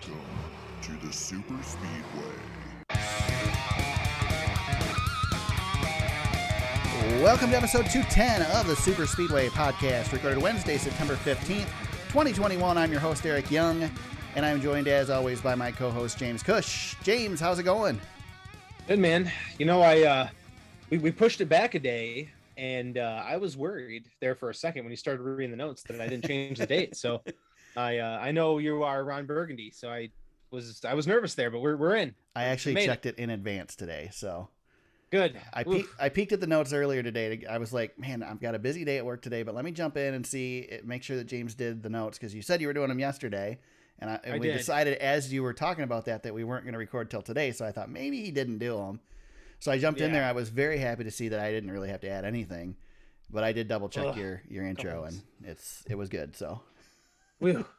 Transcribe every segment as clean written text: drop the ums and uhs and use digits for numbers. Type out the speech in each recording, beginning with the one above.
Welcome to the Super Speedway. Welcome to episode 210 of the Super Speedway podcast, recorded Wednesday, September 15th, 2021. I'm your host, Eric Young, and I'm joined, as always, by my co-host, James Cush. James, how's it going? Good, man. You know, we pushed it back a day, and I was worried there for a second when you started reading the notes that I didn't change the date. So I know you are Ron Burgundy, so I was nervous there, but we're in. I actually checked it in advance today, so good. I peeked at the notes earlier today. I was like, man, I've got a busy day at work today, but let me jump in and make sure that James did the notes, because you said you were doing them yesterday, and we decided as you were talking about that we weren't going to record till today, so I thought maybe he didn't do them. So I jumped in there. I was very happy to see that I didn't really have to add anything, but I did double check your intro, and it was good. So,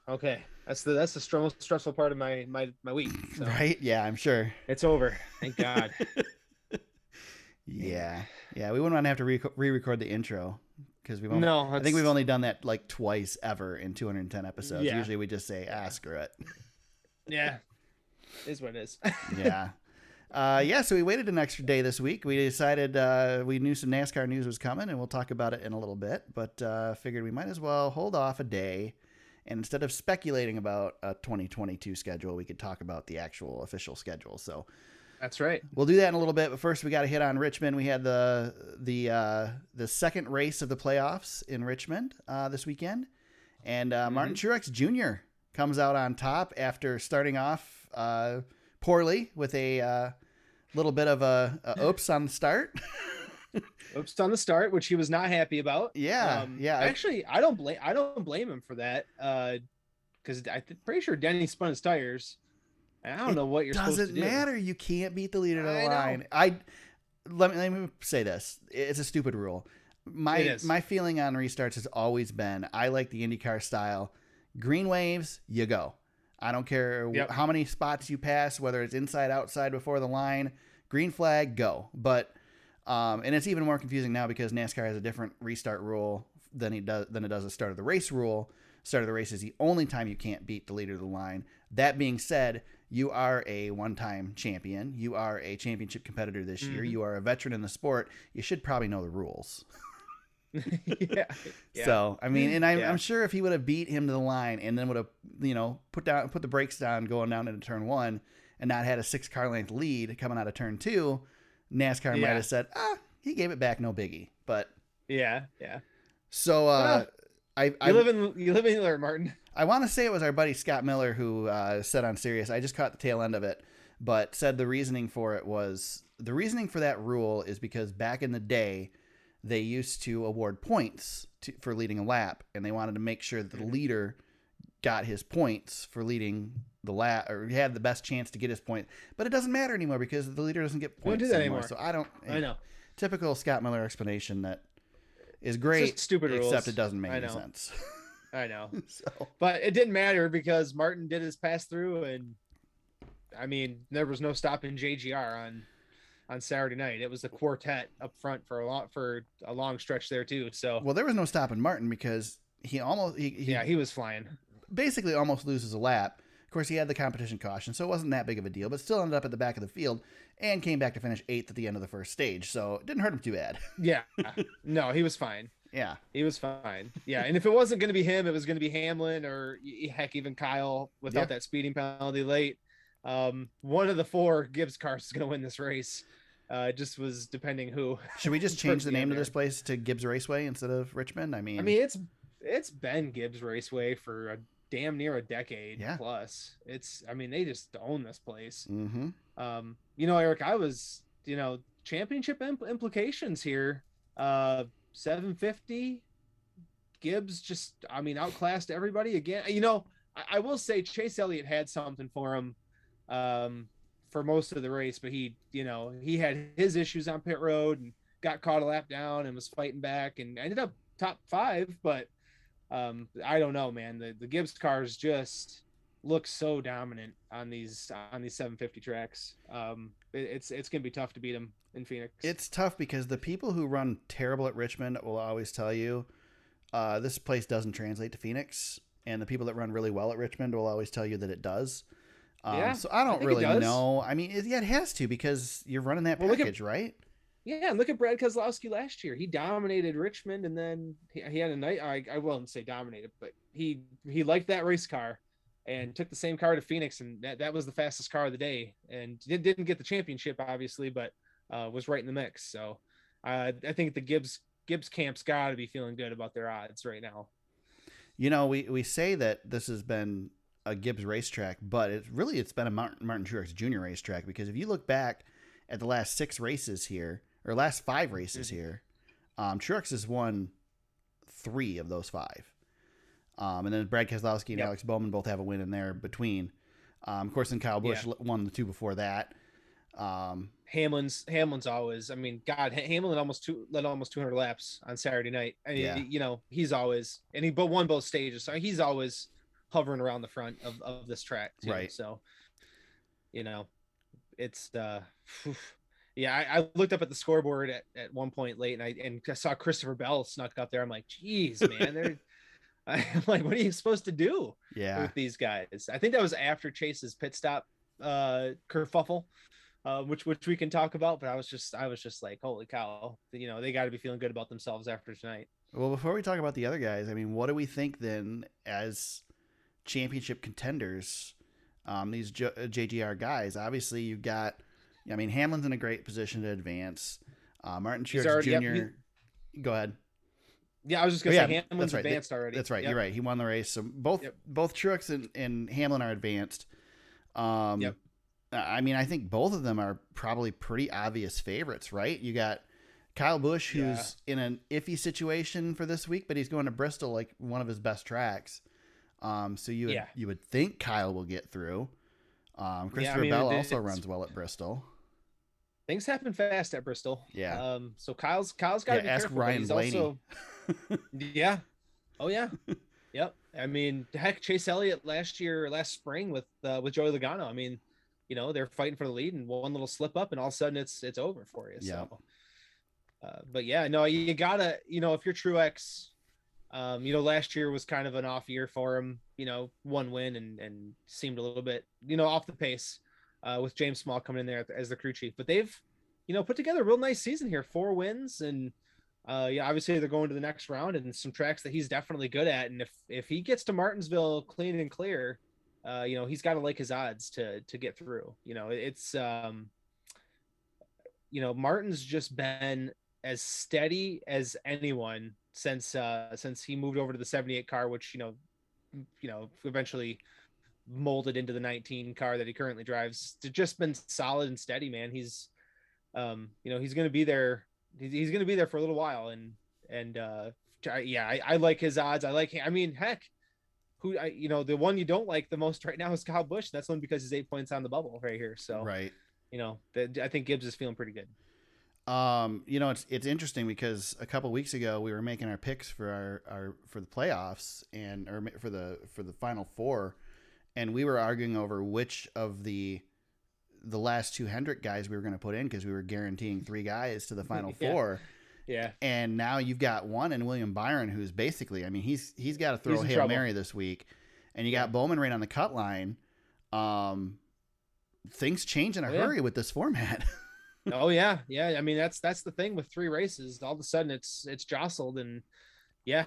okay, that's the most stressful part of my week. So. Right? Yeah, I'm sure it's over. Thank God. Yeah. We wouldn't want to have to re-record the intro because I think we've only done that like twice ever in 210 episodes. Yeah. Usually we just say, screw it. Yeah, it is what it is. Yeah. So we waited an extra day this week. We decided we knew some NASCAR news was coming, and we'll talk about it in a little bit, but figured we might as well hold off a day, and instead of speculating about a 2022 schedule, we could talk about the actual official schedule. So that's right. We'll do that in a little bit, but first we got to hit on Richmond. We had the second race of the playoffs in Richmond this weekend, and Martin Truex Jr. comes out on top after starting off poorly with a little bit of a oops on the start. Oops on the start, which he was not happy about. Yeah. Actually, I don't blame him for that, because I'm pretty sure Denny spun his tires. I don't know what you're supposed to do. Doesn't matter. You can't beat the leader to the line. Let me say this. It's a stupid rule. My feeling on restarts has always been, I like the IndyCar style. Green waves, you go. I don't care how many spots you pass, whether it's inside, outside, before the line. Green flag, go. But and it's even more confusing now because NASCAR has a different restart rule than it does a start of the race rule. Start of the race is the only time you can't beat the leader to the line. That being said, you are a one-time champion. You are a championship competitor this year. You are a veteran in the sport. You should probably know the rules. Yeah. So, I mean, and I'm sure if he would have beat him to the line and then would have, put the brakes down going down into turn one and not had a 6-car length lead coming out of turn two, NASCAR might have said, he gave it back, no biggie. But yeah. So, you live in there, Martin. I want to say it was our buddy Scott Miller who said on Sirius, I just caught the tail end of it, but said the reasoning for that rule is because back in the day, they used to award points for leading a lap, and they wanted to make sure that the leader got his points for leading the lap, or had the best chance to get his point. But it doesn't matter anymore because the leader doesn't get points anymore. So I know. Typical Scott Miller explanation that is great, stupid rules. Except it doesn't make any sense. I know. But it didn't matter because Martin did his pass through, and I mean, there was no stopping JGR on Saturday night. It was the quartet up front for a long stretch there too. So there was no stopping Martin because he was flying. Basically almost loses a lap. Of course, he had the competition caution, so it wasn't that big of a deal, but still ended up at the back of the field and came back to finish 8th at the end of the first stage. So it didn't hurt him too bad. Yeah. No, he was fine. Yeah. He was fine. Yeah. And if it wasn't going to be him, it was going to be Hamlin or heck, even Kyle without that speeding penalty late. One of the 4 Gibbs cars is going to win this race. It just was depending who. Should we just change the name of this place to Gibbs Raceway instead of Richmond? I mean, it's been Gibbs Raceway for a damn near a decade plus. They just own this place. Mm-hmm. Eric, I was, championship implications here. 750 Gibbs just, outclassed everybody again. I will say Chase Elliott had something for him for most of the race, but he had his issues on pit road and got caught a lap down and was fighting back and ended up top 5. But I don't know, man. The Gibbs cars just look so dominant on these 750 tracks. It's gonna be tough to beat them in Phoenix. It's tough because the people who run terrible at Richmond will always tell you this place doesn't translate to Phoenix, and the people that run really well at Richmond will always tell you that it does. So I don't really know. I mean, it has to, because you're running that package, right? Yeah, and look at Brad Keselowski last year. He dominated Richmond, and then he had a night. I won't say dominated, but he liked that race car, and took the same car to Phoenix, and that was the fastest car of the day. And didn't get the championship, obviously, but was right in the mix. So I think the Gibbs camp's got to be feeling good about their odds right now. You know, we say that this has been a Gibbs racetrack, but it's been a Martin Truex Jr. racetrack, because if you look back at the last 6 races here, or last 5 races here, Truex has won 3 of those 5. And then Brad Keselowski and Alex Bowman both have a win in there between. Of course, then Kyle Busch won the 2 before that. Hamlin's always, I mean, God, Hamlin led almost 200 laps on Saturday night. I mean, you know, he's always, and he won both stages, so he's always hovering around the front of this track too. Right. So, you know, it's I looked up at the scoreboard at one point late, and I saw Christopher Bell snuck up there. I'm like, geez, man, I'm like, what are you supposed to do with these guys? I think that was after Chase's pit stop kerfuffle, which we can talk about. But I was just like, holy cow, you know, they got to be feeling good about themselves after tonight. Well, before we talk about the other guys, I mean, what do we think then as championship contenders? These JGR guys. Obviously, you've got. I mean, Hamlin's in a great position to advance. Martin Truex Jr. Go ahead. Yeah, I was just going to say Hamlin's advanced already. That's right. Yep. You're right. He won the race. So both Truex and Hamlin are advanced. I mean, I think both of them are probably pretty obvious favorites, right? You got Kyle Busch, who's in an iffy situation for this week, but he's going to Bristol, like one of his best tracks. So you would think Kyle will get through. Christopher Bell also runs well at Bristol. Things happen fast at Bristol. Yeah. So Kyle's got to be ask careful. Ryan Blaney. Also... yeah. Oh yeah. Yep. I mean, heck, Chase Elliott last spring with Joey Logano. I mean, you know, they're fighting for the lead, and one little slip up, and all of a sudden it's over for you. Yeah. So, but yeah, no, you gotta, you know, if you're Truex, you know, last year was kind of an off year for him. You know, 1 win and seemed a little bit, you know, off the pace. With James Small coming in there as the crew chief, but they've, you know, put together a real nice season here, 4 wins, and obviously they're going to the next round, and some tracks that he's definitely good at. And if he gets to Martinsville clean and clear, you know, he's got to like his odds to get through. You know, it's you know, Martin's just been as steady as anyone since he moved over to the 78 car, which you know eventually molded into the 19 car that he currently drives. It's just been solid and steady, man. He's you know, he's going to be there. He's going to be there for a little while. And I like his odds. I mean, heck, you know, the one you don't like the most right now is Kyle Busch. That's only because he's 8 points on the bubble right here. So, right. You know, I think Gibbs is feeling pretty good. You know, it's interesting because a couple weeks ago we were making our picks for for the playoffs or for the final 4. And we were arguing over which of the last 2 Hendrick guys we were going to put in, because we were guaranteeing 3 guys to the final 4. Yeah. And now you've got one in William Byron, who's basically, I mean, he's got to throw a Hail Mary this week. And you got Bowman right on the cut line. Things change in a hurry with this format. Oh yeah. Yeah. I mean, that's the thing with 3 races. All of a sudden it's jostled, and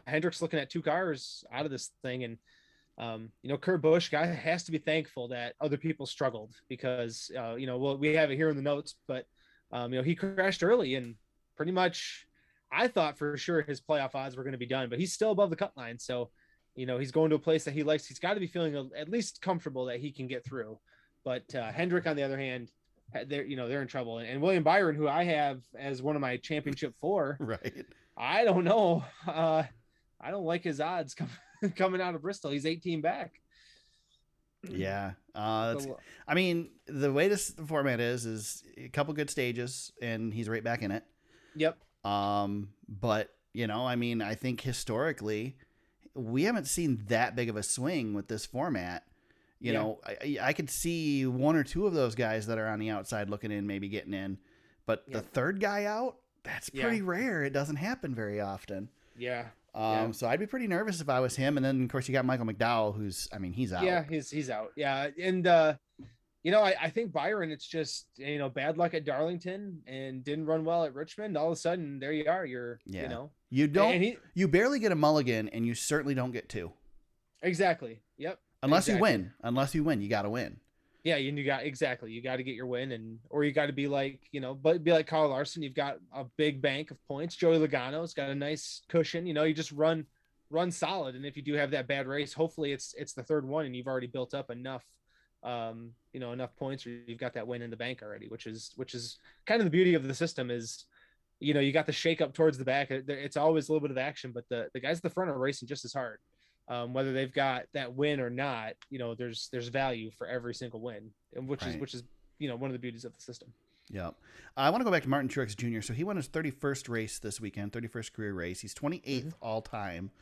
Hendrick's looking at 2 cars out of this thing. And, you know, Kurt Busch guy has to be thankful that other people struggled, because, you know, we have it here in the notes, but, you know, he crashed early, and pretty much I thought for sure his playoff odds were going to be done, but he's still above the cut line. So, you know, he's going to a place that he likes. He's got to be feeling at least comfortable that he can get through. But Hendrick, on the other hand, they're in trouble. And William Byron, who I have as one of my championship 4, right? I don't know. I don't like his odds coming out of Bristol. He's 18 back. Yeah. I mean, the way this format is a couple good stages, and he's right back in it. Yep. But, you know, I mean, I think historically we haven't seen that big of a swing with this format. You know, I could see 1 or 2 of those guys that are on the outside looking in, maybe getting in, but the third guy out, that's pretty rare. It doesn't happen very often. Yeah. So I'd be pretty nervous if I was him. And then of course you got Michael McDowell, who's, I mean, he's out. Yeah, he's out. Yeah. And I think Byron, it's just, bad luck at Darlington and didn't run well at Richmond. All of a sudden, there you are. You don't, and he, you barely get a mulligan, and you certainly don't get two. exactly. Yep. Unless exactly. you win, you got to win. Yeah, you got to get your win, or you got to be like, be like Kyle Larson. You've got a big bank of points. Joey Logano's got a nice cushion. You just run solid, and if you do have that bad race, hopefully it's the third one, and you've already built up enough, enough points, or you've got that win in the bank already, which is kind of the beauty of the system is, you got the shake up towards the back. It's always a little bit of action, but the guys at the front are racing just as hard. Whether they've got that win or not, there's value for every single win, and which is one of the beauties of the system. Yeah. I want to go back to Martin Truex Jr. So he won his 31st race this weekend, 31st career race. He's 28th all time.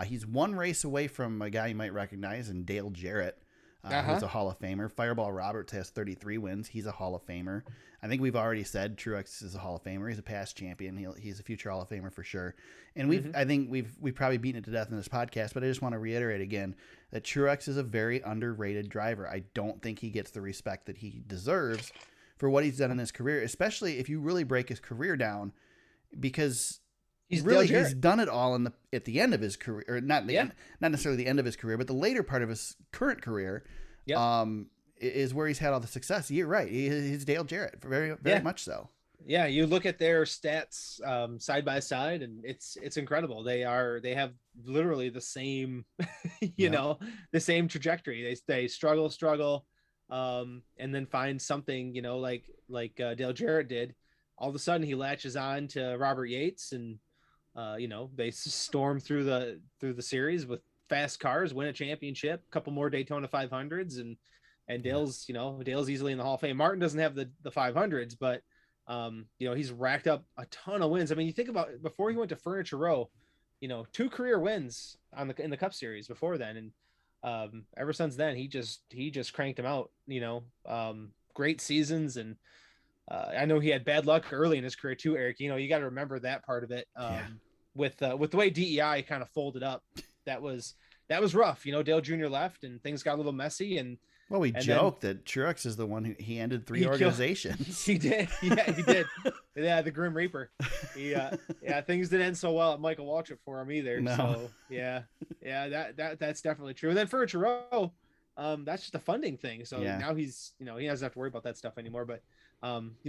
He's one race away from a guy you might recognize in Dale Jarrett, who's a Hall of Famer. Fireball Roberts has 33 wins. He's a Hall of Famer. I think we've already said Truex is a Hall of Famer. He's a past champion. He's a future Hall of Famer for sure. And I think we've probably beaten it to death in this podcast, but I just want to reiterate again that Truex is a very underrated driver. I don't think he gets the respect that he deserves for what he's done in his career, especially if you really break his career down, because he's done it all at the end of his career, or not necessarily the end of his career, but the later part of his current career. Is where he's had all the success. You're right. He's Dale Jarrett, very much so. Yeah, you look at their stats side by side, and it's incredible. They have literally the same, the same trajectory. They struggle, and then find something, like Dale Jarrett did. All of a sudden, he latches on to Robert Yates, and they storm through the series with fast cars, win a championship, a couple more Daytona 500s, and Dale's easily in the Hall of Fame. Martin doesn't have the 500s, but he's racked up a ton of wins. I mean, you think about before he went to Furniture Row, 2 career wins in the Cup Series before then, and ever since then he just cranked them out. Great seasons, and I know he had bad luck early in his career too, Eric. You got to remember that part of it. With the way DEI kind of folded up, that was rough. Dale Jr. left, and things got a little messy, and we joked that Truex is the one who he ended 3 organizations. He did. Yeah, he did. Yeah, the Grim Reaper. Things didn't end so well at Michael Waltrip for him either. No. So that's definitely true. And then Furniture Row, that's just a funding thing. So now he's, he doesn't have to worry about that stuff anymore. But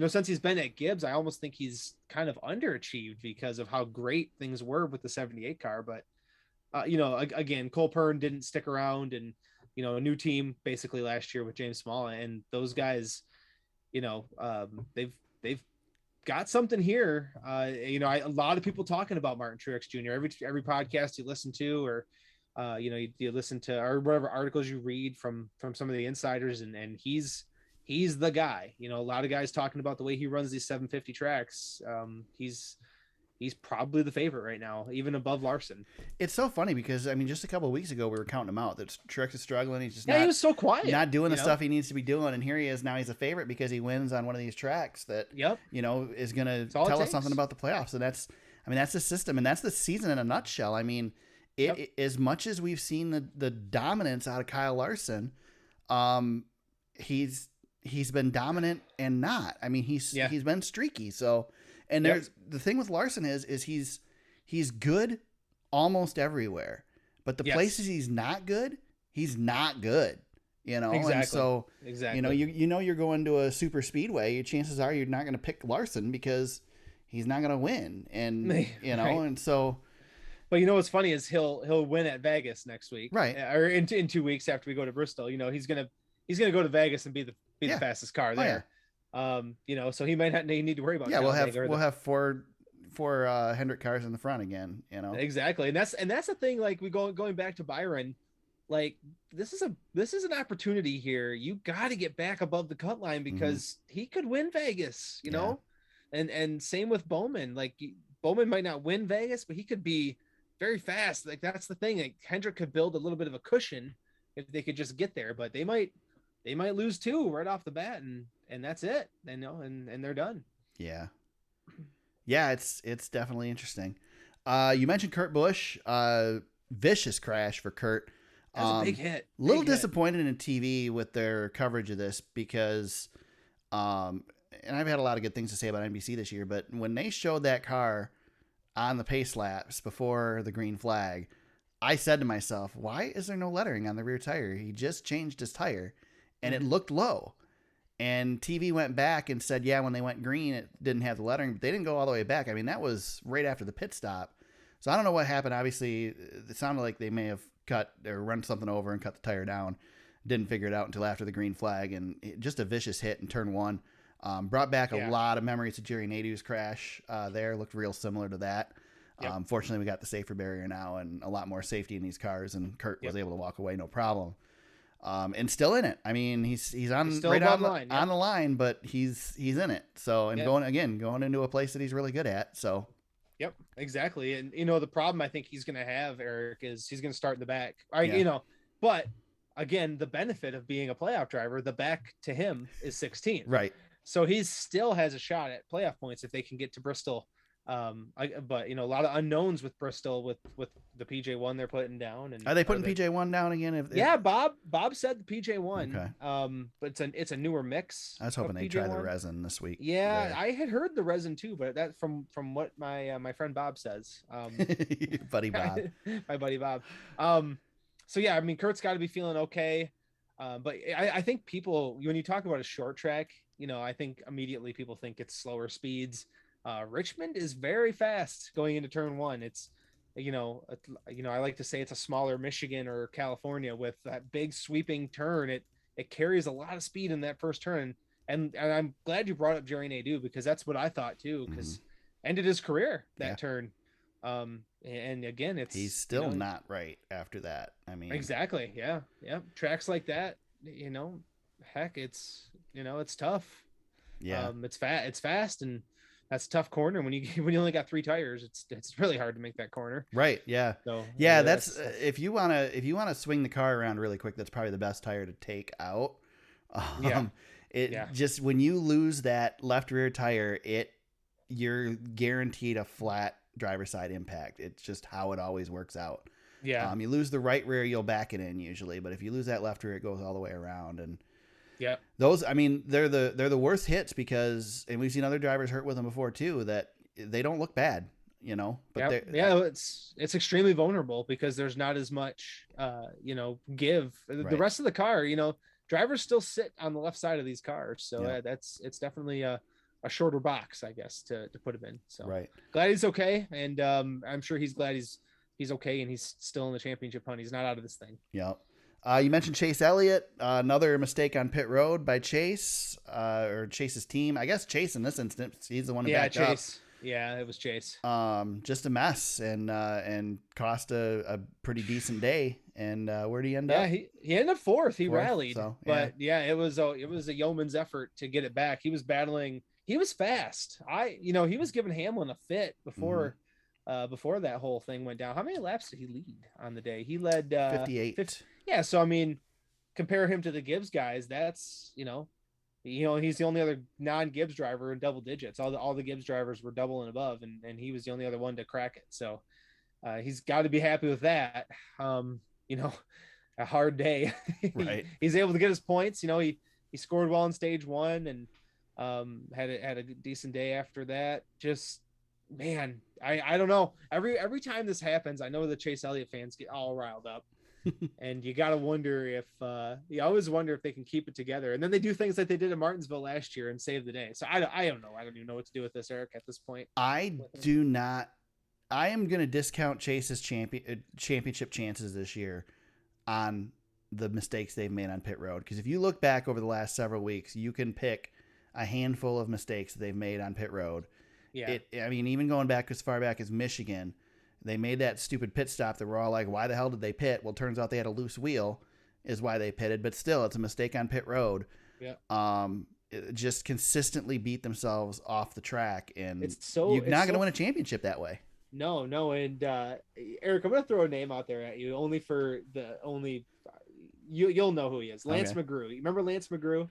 since he's been at Gibbs, I almost think he's kind of underachieved because of how great things were with the 78 car. But again, Cole Pearn didn't stick around, and a new team basically last year with James Small, and those guys, they've got something here. A lot of people talking about Martin Truex Jr. Every podcast you listen to, or you listen to, or whatever articles you read from some of the insiders, and he's the guy. A lot of guys talking about the way he runs these 750 tracks. He's probably the favorite right now, even above Larson. It's so funny because, just a couple of weeks ago, we were counting him out. That Truex is struggling. He's just he was so quiet. Not doing the stuff he needs to be doing. And here he is now. He's a favorite because he wins on one of these tracks that, is going to tell us something about the playoffs. And that's the system. And that's the season in a nutshell. As much as we've seen the dominance out of Kyle Larson, he's been dominant and not. He's been streaky. So... And there's the thing with Larson is he's good almost everywhere, but the places he's not good. Exactly. And so you're going to a super speedway. Your chances are you're not going to pick Larson because he's not going to win, and and so. But what's funny is he'll win at Vegas next week, right? Or in 2 weeks after we go to Bristol. He's gonna go to Vegas and be the fastest car there. So he might not need to worry about. Yeah, we'll have four Hendrick cars in the front again. Exactly, and that's the thing. Like going back to Byron, like this is an opportunity here. You got to get back above the cut line because he could win Vegas. And same with Bowman. Like Bowman might not win Vegas, but he could be very fast. Like that's the thing. Like Hendrick could build a little bit of a cushion if they could just get there, but they might lose 2 right off the bat, and that's it. And they're done. Yeah. It's definitely interesting. You mentioned Kurt Busch, vicious crash for Kurt. That's a big hit. Little disappointed in TV with their coverage of this because, and I've had a lot of good things to say about NBC this year, but when they showed that car on the pace laps before the green flag, I said to myself, why is there no lettering on the rear tire? He just changed his tire and it looked low. And TV went back and said, yeah, when they went green, it didn't have the lettering, but they didn't go all the way back. I mean, that was right after the pit stop. So I don't know what happened. Obviously, it sounded like they may have cut or run something over and cut the tire down. Didn't figure it out until after the green flag. And just a vicious hit in turn one. Brought back a lot of memories of Jerry Nadeau's crash there. Looked real similar to that. Yep. Fortunately, we got the safer barrier now and a lot more safety in these cars. And Kurt was able to walk away no problem. And still in it. I mean, he's right on the line, but he's in it. So, and going into a place that he's really good at. So, yep, exactly. And the problem I think he's going to have, Eric, is he's going to start in the back. But again, the benefit of being a playoff driver, the back to him is 16. Right. So he still has a shot at playoff points if they can get to Bristol. But a lot of unknowns with Bristol with the PJ1 they're putting down. And are they putting PJ1 down again? Bob said the PJ1. Okay. But it's a newer mix. I was hoping they try the resin this week. Yeah, I had heard the resin too, but that from what my friend Bob says. Buddy Bob. My buddy Bob. So yeah, I mean Kurt's got to be feeling okay. But I think people, when you talk about a short track, I think immediately people think it's slower speeds. Richmond is very fast going into turn one. It's, I like to say it's a smaller Michigan or California with that big sweeping turn. It carries a lot of speed in that first turn. And I'm glad you brought up Jerry Nadeau because that's what I thought too, because ended his career that turn. And again, he's still not right after that. I mean, exactly. Yeah. Tracks like that, heck, it's tough. Yeah. It's fast and that's a tough corner when you only got 3 tires. It's really hard to make that corner. Right. Yeah. So that's if you want to swing the car around really quick, that's probably the best tire to take out. Just when you lose that left rear tire, you're guaranteed a flat driver's side impact. It's just how it always works out. Yeah. You lose the right rear, you'll back it in usually, but if you lose that left rear, it goes all the way around. And yeah, those, I mean, they're the worst hits because, and we've seen other drivers hurt with them before too, that they don't look bad, but it's extremely vulnerable because there's not as much, give the rest of the car, drivers still sit on the left side of these cars. So it's definitely a shorter box, I guess, to put him in. So glad he's okay. And I'm sure he's glad he's okay. And he's still in the championship hunt. He's not out of this thing. Yeah. You mentioned Chase Elliott, another mistake on pit road by Chase, or Chase's team. I guess Chase in this instance, he's the one who backed up. Yeah, it was Chase. Just a mess and cost a pretty decent day. And where did he end up? Yeah, he ended up fourth. He rallied, so, but it was a yeoman's effort to get it back. He was battling. He was fast. He was giving Hamlin a fit before. Before that whole thing went down. How many laps did he lead on the day? He led 58. Yeah, so I mean, compare him to the Gibbs guys. That's he's the only other non-Gibbs driver in double digits. All the Gibbs drivers were double and above, and he was the only other one to crack it. So he's got to be happy with that. A hard day. Right. He's able to get his points. He scored well in stage one and had a decent day after that. Just man, I don't know. Every time this happens, I know the Chase Elliott fans get all riled up. And you got to wonder if you always wonder if they can keep it together. And then they do things like they did in Martinsville last year and save the day. So I don't know. I don't even know what to do with this, Eric, at this point. I am going to discount Chase's championship chances this year on the mistakes they've made on pit road. Because if you look back over the last several weeks, you can pick a handful of mistakes that they've made on pit road. Yeah. Even going back as far back as Michigan, they made that stupid pit stop that we're all like, why the hell did they pit? Well, it turns out they had a loose wheel is why they pitted, but still it's a mistake on pit road. Yeah. Just consistently beat themselves off the track, and you're not going to win a championship that way. No. And Eric, I'm going to throw a name out there at you you'll know who he is. Lance McGrew. You remember Lance McGrew?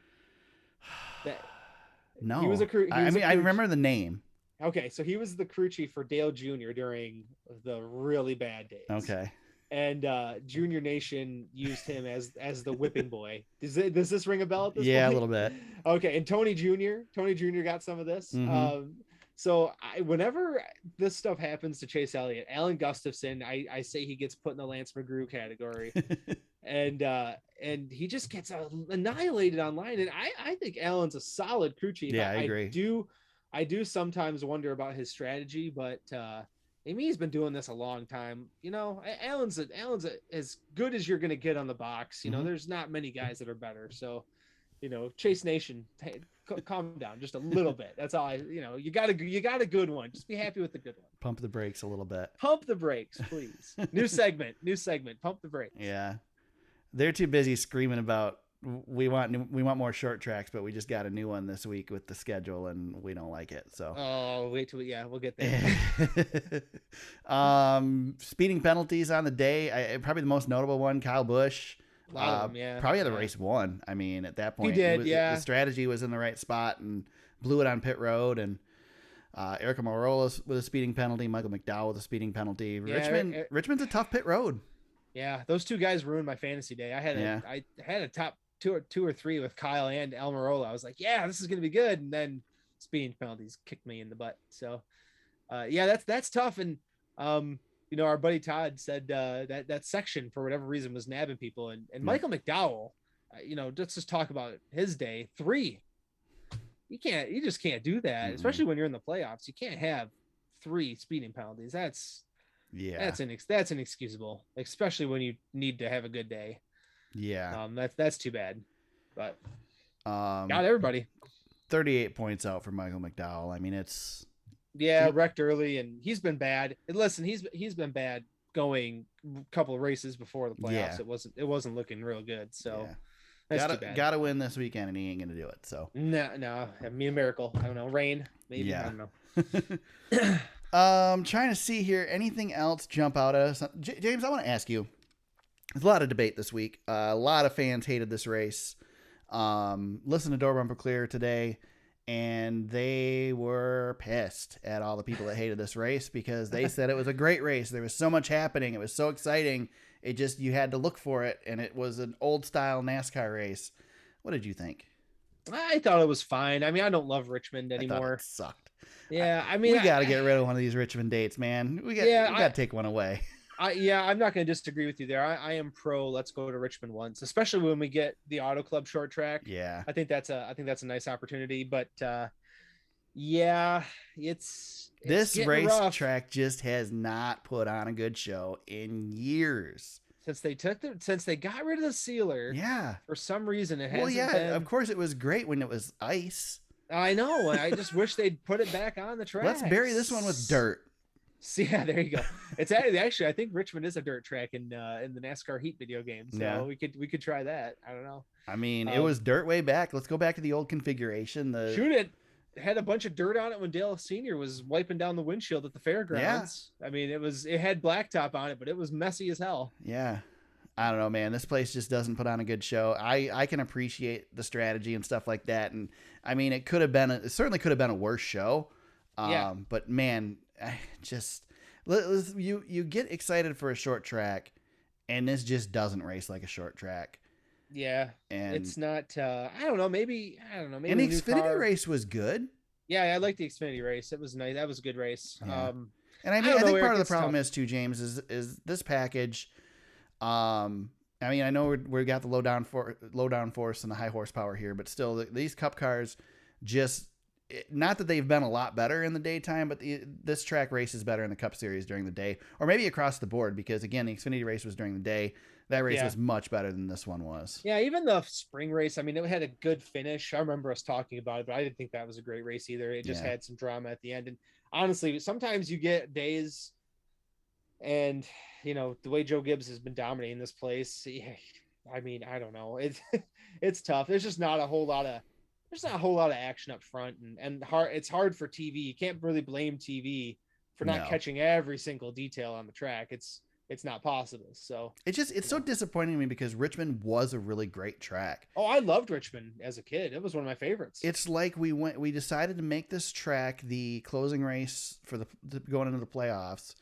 No. He was a crew. I remember the name. Okay, so he was the crew chief for Dale Jr. during the really bad days. Okay. and Junior Nation used him as the whipping boy. Does this ring a bell at this point? Yeah, a little bit. Okay, and Tony Jr. got some of this. Mm-hmm. So whenever this stuff happens to Chase Elliott, Alan Gustafson, I say he gets put in the Lance McGrew category, and he just gets annihilated online. And I think Alan's a solid crew chief. Yeah, I agree. I do sometimes wonder about his strategy, but he's been doing this a long time. You know, Alan's as good as you're going to get on the box. You know, there's not many guys that are better. So, you know, Chase Nation, hey, calm down just a little bit. That's all you got a good one. Just be happy with the good one. Pump the brakes a little bit. Pump the brakes, please. New segment. Pump the brakes. Yeah. They're too busy screaming about we want more short tracks, but we just got a new one this week with the schedule and we don't like it. So wait till we'll get there. Speeding penalties on the day. Probably the most notable one, Kyle Busch. A lot of them, yeah. Probably had the race won. I mean, at that point, he did. The strategy was in the right spot and blew it on pit road. And Eric Almirola with a speeding penalty, Michael McDowell with a speeding penalty. Yeah, Richmond's a tough pit road. Yeah, those two guys ruined my fantasy day. I had a top two or three with Kyle and Almirola. I was like, yeah, this is gonna be good, and then speeding penalties kicked me in the butt. So, that's tough. And you know, our buddy Todd said that section for whatever reason was nabbing people, and Michael McDowell, you know, let's just talk about his day 3. You just can't do that, especially when you're in the playoffs. You can't have 3 speeding penalties. That's inexcusable, especially when you need to have a good day. Yeah. That's too bad, but got everybody 38 points out for Michael McDowell. I mean, it's wrecked early, and he's been bad. And listen, he's been bad going a couple of races before the playoffs. Yeah. It wasn't looking real good. So that's too bad. Gotta win this weekend, and he ain't gonna do it. So no, I mean, a miracle. I don't know, rain maybe. Yeah. I don't know. Trying to see here. Anything else jump out at us? James, I want to ask you. There's a lot of debate this week. A lot of fans hated this race. Listen to Door Bumper Clear today, and they were pissed at all the people that hated this race because they said it was a great race. There was so much happening. It was so exciting. It just, you had to look for it, and it was an old style NASCAR race. What did you think? I thought it was fine. I mean, I don't love Richmond anymore. I thought it sucked. Yeah, I mean, we got to get rid of one of these Richmond dates, man. We got to take one away. I'm not going to disagree with you there. I am pro. Let's go to Richmond once, especially when we get the Auto Club short track. Yeah, I think that's a nice opportunity. But it's this racetrack just has not put on a good show in years. Since they got rid of the sealer. Yeah, for some reason it hasn't. Well, yeah, been... of course it was great when it was ice. I know. I just wish they'd put it back on the track. Let's bury this one with dirt. So, yeah, there you go. It's actually I think Richmond is a dirt track in the NASCAR Heat video game. So we could try that. I don't know. I mean, it was dirt way back. Let's go back to the old configuration. Shoot it. Had a bunch of dirt on it when Dale Sr. was wiping down the windshield at the fairgrounds. Yeah. I mean, it had blacktop on it, but it was messy as hell. Yeah. I don't know, man. This place just doesn't put on a good show. I can appreciate the strategy and stuff like that. And I mean, it certainly could have been a worse show. But man, you get excited for a short track, and this just doesn't race like a short track. Yeah, and it's not. I don't know. Maybe. And the Xfinity race was good. Yeah, I like the Xfinity race. It was nice. That was a good race. Yeah. And I think part of the problem is too, James, is this package. I mean, I know we got the low down force and the high horsepower here, but still, these Cup cars just. Not that they've been a lot better in the daytime, but this track race is better in the Cup Series during the day, or maybe across the board, because again, the Xfinity race was during the day. That race was much better than this one was. Yeah, even the spring race, I mean, it had a good finish. I remember us talking about it, but I didn't think that was a great race either. It just had some drama at the end. And honestly, sometimes you get days, and you know, the way Joe Gibbs has been dominating this place, I mean, I don't know. It's tough. There's just not a whole lot of action up front, and it's hard for TV. You can't really blame TV for not catching every single detail on the track. It's not possible. So it's so disappointing to me because Richmond was a really great track. Oh, I loved Richmond as a kid. It was one of my favorites. It's like we decided to make this track the closing race for the going into the playoffs,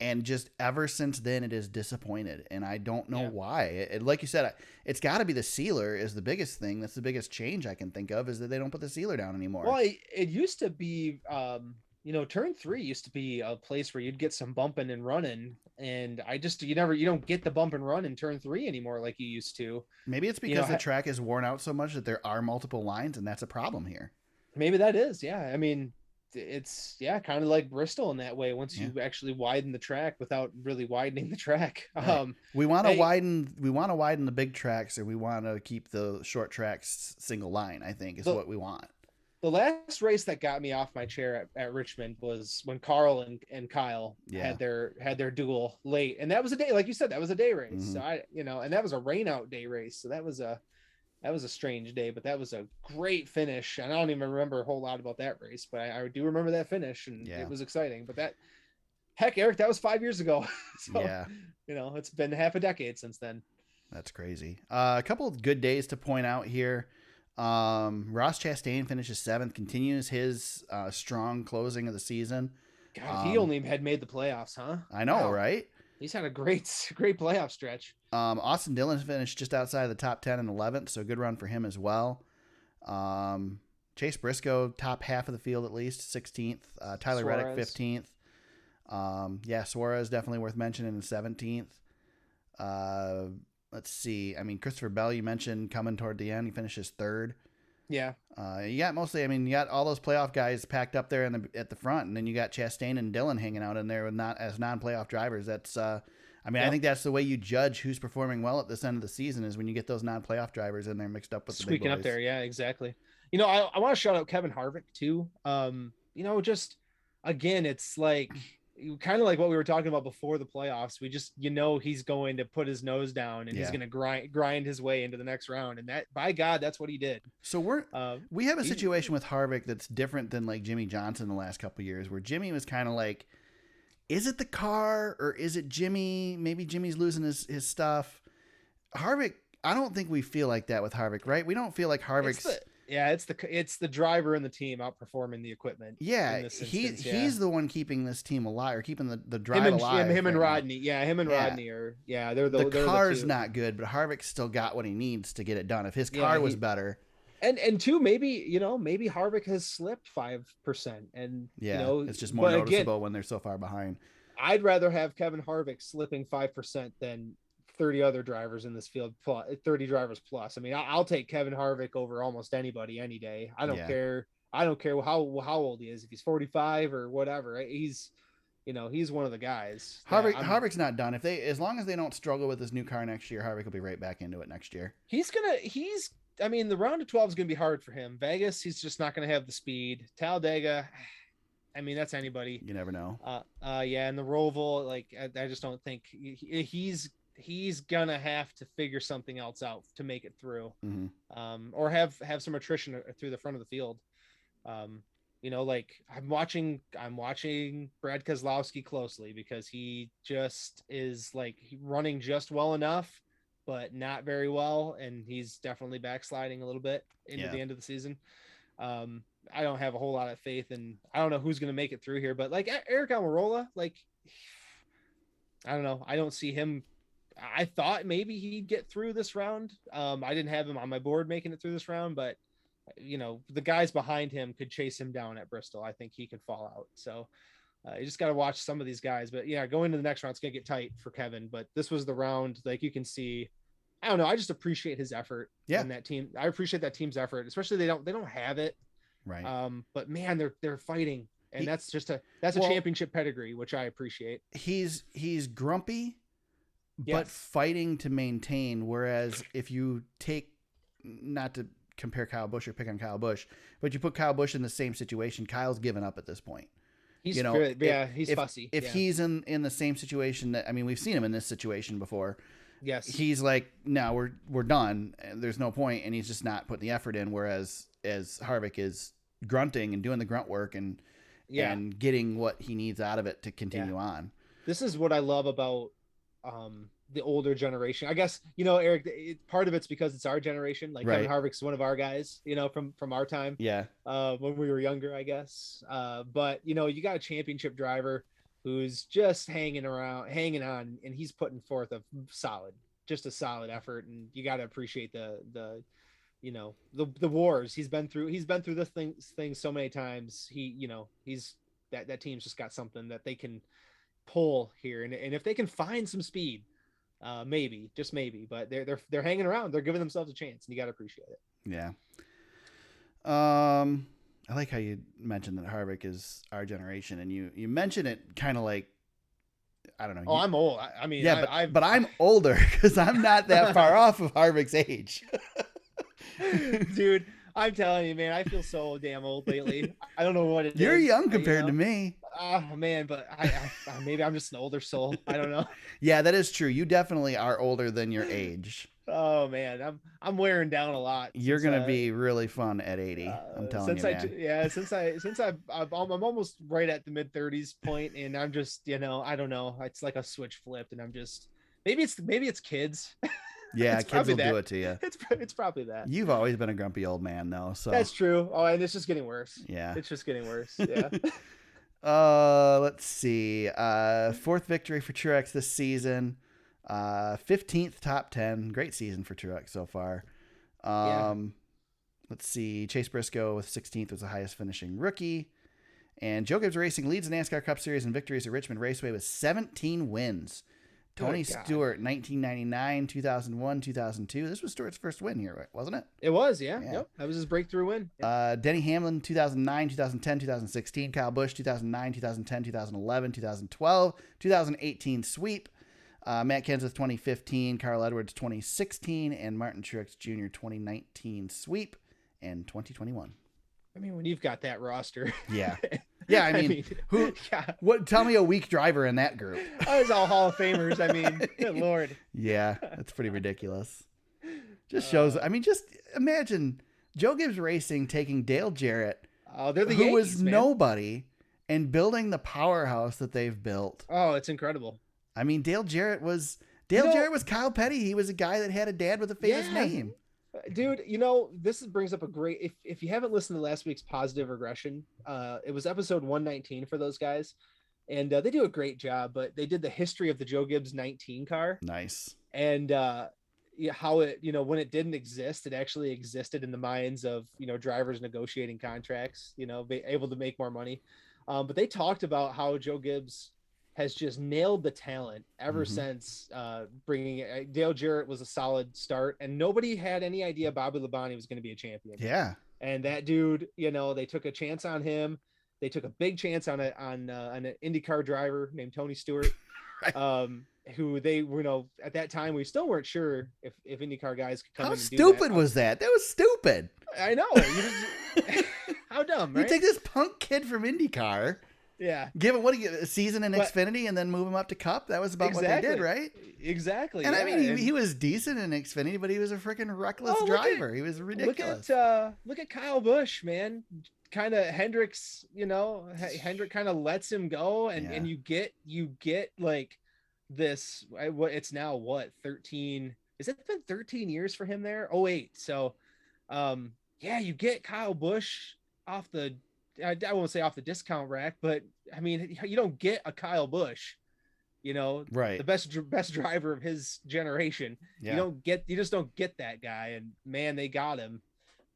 And just ever since then, it has disappointed, and I don't know Yeah. why. Like you said, it's got to be the sealer is the biggest thing. That's the biggest change I can think of, is that they don't put the sealer down anymore. Well, it used to be, turn 3 used to be a place where you'd get some bumping and running, and you don't get the bump and run in turn 3 anymore like you used to. Maybe it's because the track is worn out so much that there are multiple lines, and that's a problem here. Maybe that is, yeah. I mean, it's kind of like Bristol in that way. Once you actually widen the track without really widening the track. Right. We want to widen the big tracks, or we want to keep the short tracks single line, I think is what we want. The last race that got me off my chair at Richmond was when Carl and Kyle had their duel late, and that was a day, like you said, that was a day race. Mm-hmm. So and that was a rain out day race, so that was a strange day, but that was a great finish. And I don't even remember a whole lot about that race, but I do remember that finish, and it was exciting. But Eric, that was 5 years ago. So, it's been half a decade since then. That's crazy. A couple of good days to point out here. Ross Chastain finishes 7th, continues his strong closing of the season. God, he only had made the playoffs, huh? I know, right? He's had a great playoff stretch. Austin Dillon finished just outside of the top 10 and 11th, so good run for him as well. Chase Briscoe, top half of the field at least, 16th. Tyler Reddick, 15th. Suarez definitely worth mentioning in 17th. Let's see. I mean, Christopher Bell, you mentioned coming toward the end. He finishes 3rd. Yeah. You got all those playoff guys packed up there at the front, and then you got Chastain and Dillon hanging out in there with as non-playoff drivers. That's, I think that's the way you judge who's performing well at this end of the season, is when you get those non-playoff drivers in there mixed up with the big boys. Squeaking up there. Yeah, exactly. I want to shout out Kevin Harvick too. Just again, it's like kind of like what we were talking about before the playoffs. We just, he's going to put his nose down and he's going to grind his way into the next round. And that, by God, that's what he did. So we have a situation with Harvick that's different than like Jimmy Johnson the last couple of years, where Jimmy was kind of like, is it the car or is it Jimmy? Maybe Jimmy's losing his stuff. Harvick, I don't think we feel like that with Harvick, right? We don't feel like Harvick's... It's the driver and the team outperforming the equipment. Yeah, he's the one keeping this team alive, or keeping the drive alive. Him and Rodney. Yeah, him and Rodney are. Yeah, the car's not good, but Harvick's still got what he needs to get it done. If his car was better. And two, maybe Harvick has slipped 5%, and it's just more noticeable when they're so far behind. I'd rather have Kevin Harvick slipping 5% than 30 other drivers in this field, 30 drivers plus. I mean, I'll take Kevin Harvick over almost anybody any day. I don't care. I don't care how old he is, if he's 45 or whatever. He's one of the guys. Harvick's not done. As long as they don't struggle with his new car next year, Harvick will be right back into it next year. The round of 12 is going to be hard for him. Vegas, he's just not going to have the speed. Talladega, that's anybody. You never know. And the Roval, I just don't think he's gonna have to figure something else out to make it through, or have some attrition through the front of the field. I'm watching Brad Keselowski closely, because he just is running just well enough, but not very well, and he's definitely backsliding a little bit into the end of the season. I don't have a whole lot of faith, and I don't know who's gonna make it through here, but Eric Almirola, I don't know. I don't see him. I thought maybe he'd get through this round. I didn't have him on my board making it through this round, but the guys behind him could chase him down at Bristol. I think he could fall out. So you just got to watch some of these guys, but going to the next round, it's going to get tight for Kevin, but this was the round. You can see, I don't know. I just appreciate his effort in that team. I appreciate that team's effort, especially they don't have it. Right. But man, they're fighting, and that's a championship pedigree, which I appreciate. He's grumpy, but fighting to maintain. Whereas if you take, not to compare Kyle Busch or pick on Kyle Busch, but you put Kyle Busch in the same situation, Kyle's given up at this point. He's good. He's fussy. If he's in the same situation that, we've seen him in this situation before. Yes. He's like, no, we're done. There's no point. And he's just not putting the effort in. Whereas Harvick is grunting and doing the grunt work and getting what he needs out of it to continue on. This is what I love about the older generation. I guess, Eric, part of it's because it's our generation. Kevin Harvick's one of our guys, from our time. Yeah. When we were younger, I guess. But you got a championship driver who's just hanging on, and he's putting forth a solid effort. And you got to appreciate the wars he's been through. He's been through this thing so many times. He's that team's just got something that they can pull here, and if they can find some speed, maybe, just maybe, but they're hanging around. They're giving themselves a chance, and you got to appreciate it. Yeah. I like how you mentioned that Harvick is our generation, and you mentioned it kind of like, I don't know. Oh, I'm old. I mean, yeah, but I'm older because I'm not that far off of Harvick's age. Dude, I'm telling you, man, I feel so damn old lately. I don't know what it You're is. You're young compared to me. Oh man, but I maybe I'm just an older soul. I don't know. Yeah, that is true. You definitely are older than your age. Oh man, I'm wearing down a lot. You're gonna be really fun at 80. I'm telling you, man. Since I'm almost right at the mid-30s point, and I'm just, I don't know. It's like a switch flipped, and I'm just maybe it's kids. Yeah, kids will do it to you. It's probably that. You've always been a grumpy old man, though. So that's true. Oh, and it's just getting worse. Yeah, it's just getting worse. Yeah. Let's see. Fourth victory for Truex this season. 15th top 10. Great season for Truex so far. Let's see. Chase Briscoe with 16th was the highest finishing rookie. And Joe Gibbs Racing leads the NASCAR Cup Series in victories at Richmond Raceway with 17 wins. Tony Stewart, 1999, 2001, 2002. This was Stewart's first win here, wasn't it? It was, yeah. Yep. That was his breakthrough win. Yeah. Denny Hamlin, 2009, 2010, 2016. Kyle Busch, 2009, 2010, 2011, 2012, 2018 sweep. Matt Kenseth, 2015. Carl Edwards, 2016. And Martin Truex Jr., 2019 sweep. And 2021. I mean, when you've got that roster. Yeah. Yeah, I mean, who? Yeah. What? Tell me a weak driver in that group. I was all Hall of Famers. I mean, good Lord. Yeah, that's pretty ridiculous. Just shows. I mean, just imagine Joe Gibbs Racing taking Dale Jarrett, they're the who Yankees, was man. Nobody, and building the powerhouse that they've built. Oh, it's incredible. I mean, Dale Jarrett was Kyle Petty. He was a guy that had a dad with a famous name. Dude, this brings up a great, if you haven't listened to last week's positive regression, it was episode 119 for those guys, and they do a great job, but they did the history of the Joe Gibbs 19 car. Nice. And how it, when it didn't exist, it actually existed in the minds of, drivers negotiating contracts, be able to make more money. But they talked about how Joe Gibbs has just nailed the talent ever since bringing it. Dale Jarrett was a solid start, and nobody had any idea Bobby Labonte was going to be a champion. Yeah. And that dude, they took a chance on him. They took a big chance on an IndyCar driver named Tony Stewart, right. Who they were, at that time, we still weren't sure if IndyCar guys could come in and do that. How stupid was that? That was stupid. I know. How dumb, right? You take this punk kid from IndyCar. Yeah. Give him a season in Xfinity and then move him up to Cup. That was about what they did, right? Exactly. And I mean, he was decent in Xfinity, but he was a freaking reckless driver. He was ridiculous. Look at Kyle Busch, man. Kind of Hendricks, Hendrick kind of lets him go, and you get like this. It's now 13? Has it been 13 years for him there? 08. So, you get Kyle Busch off the. I won't say off the discount rack, but I mean, you don't get a Kyle Busch, right? The best driver of his generation. Yeah. You just don't get that guy. And man, they got him.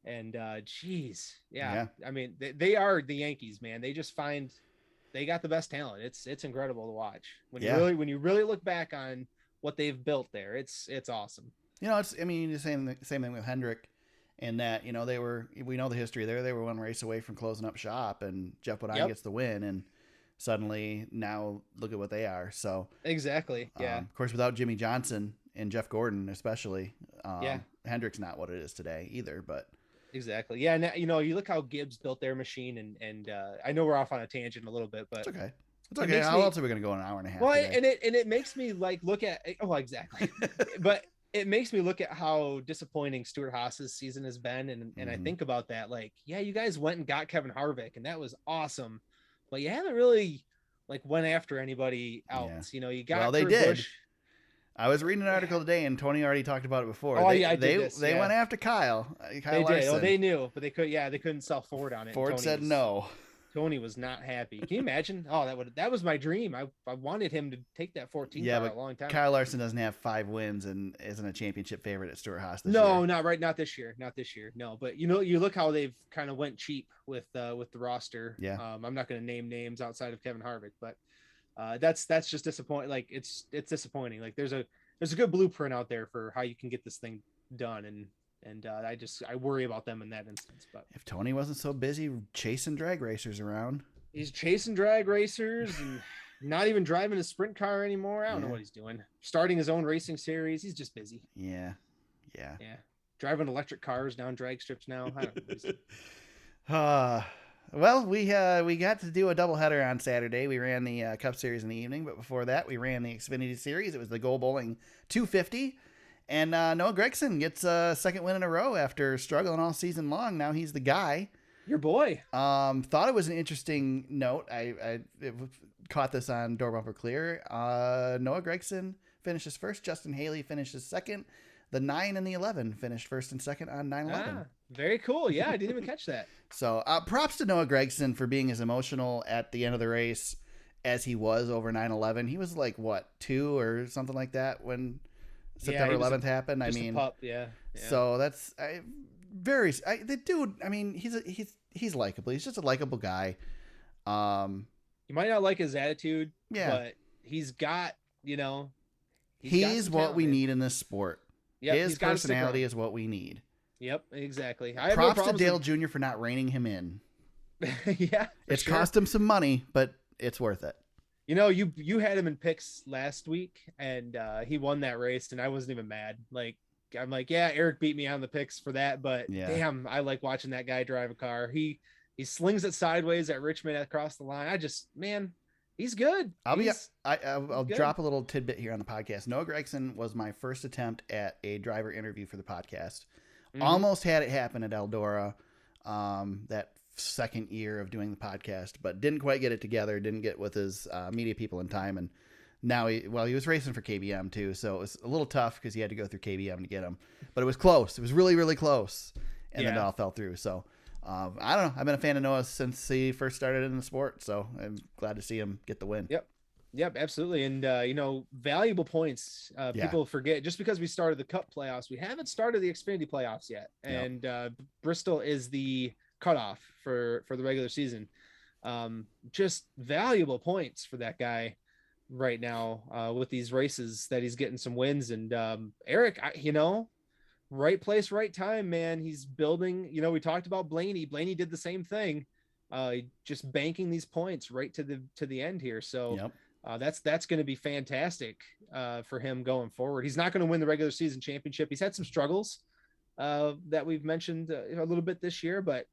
And geez, yeah. I mean, they are the Yankees, man. They just they got the best talent. It's incredible to watch when you really look back on what they've built there. It's awesome. The same thing with Hendrick. And that, we know the history there. They were one race away from closing up shop, and Jeff Bodine gets the win. And suddenly now look at what they are. So exactly. Yeah. Of course, without Jimmy Johnson and Jeff Gordon, especially, Hendrick's not what it is today either, but exactly. Yeah. And you look how Gibbs built their machine, and I know we're off on a tangent a little bit, but it's okay. It's okay. How else are we going to go an hour and a half? Well, today? and it makes me look at, exactly. But it makes me look at how disappointing Stuart Haas's season has been. And I think about that, you guys went and got Kevin Harvick, and that was awesome, but you haven't really went after anybody else. Yeah. You got, they did. Busch. I was reading an article today, and Tony already talked about it before. Oh, they went after Kyle. They did. Oh, they knew, but they couldn't sell Ford on it. Ford said no. Tony was not happy. Can you imagine? Oh, that was my dream. I wanted him to take that 14 car a long time. Kyle Larson doesn't have 5 wins and isn't a championship favorite at Stewart-Haas this year. No, not this year. Not this year. No, but you look how they've kind of went cheap with the roster. Yeah. I'm not going to name names outside of Kevin Harvick, but that's just disappointing. Like it's disappointing. Like there's a good blueprint out there for how you can get this thing done, and I worry about them in that instance. But if Tony wasn't so busy chasing drag racers around, he's chasing drag racers and not even driving a sprint car anymore. I don't know what he's doing. Starting his own racing series. He's just busy. Yeah. Driving electric cars down drag strips now. I don't know. Well, we got to do a doubleheader on Saturday. We ran the Cup Series in the evening, but before that, we ran the Xfinity Series. It was the Go Bowling 250. And Noah Gragson gets a second win in a row after struggling all season long. Now he's the guy. Your boy. Thought it was an interesting note. I caught this on Door Bumper Clear. Noah Gragson finishes first. Justin Haley finishes second. The 9 and the 11 finished first and second on 9/11. Very cool. Yeah, I didn't even catch that. So props to Noah Gragson for being as emotional at the end of the race as he was over 9/11. He was like, what, 2 or something like that when September 11th happened. I mean, pup, yeah. So that's the dude. I mean, he's likable. He's just a likable guy. You might not like his attitude, but he's got, he's what we need in this sport. Yep, his personality is what we need. Yep, exactly. Props to Dale Jr. for not reining him in. Yeah, it's cost him some money, but it's worth it. You had him in picks last week, and he won that race, and I wasn't even mad. Like, I'm like, yeah, Eric beat me on the picks for that, but damn, I like watching that guy drive a car. He slings it sideways at Richmond across the line. He's good. I'll drop a little tidbit here on the podcast. Noah Gragson was my first attempt at a driver interview for the podcast. Mm-hmm. Almost had it happen at Eldora, that second year of doing the podcast, but didn't quite get it together. Didn't get with his media people in time, and now he was racing for KBM too, so it was a little tough because he had to go through KBM to get him. But it was close. It was really, really close, and then it all fell through. So. I don't know. I've been a fan of Noah since he first started in the sport, so I'm glad to see him get the win. Yep, absolutely. And valuable points. People forget, just because we started the Cup playoffs, we haven't started the Xfinity playoffs yet. And Bristol is the cutoff for the regular season. Just valuable points for that guy right now with these races that he's getting some wins. And Eric, right place, right time, man. He's building, we talked about Blaney. Blaney did the same thing, just banking these points right to the end here. So that's going to be fantastic for him going forward. He's not going to win the regular season championship. He's had some struggles that we've mentioned a little bit this year, but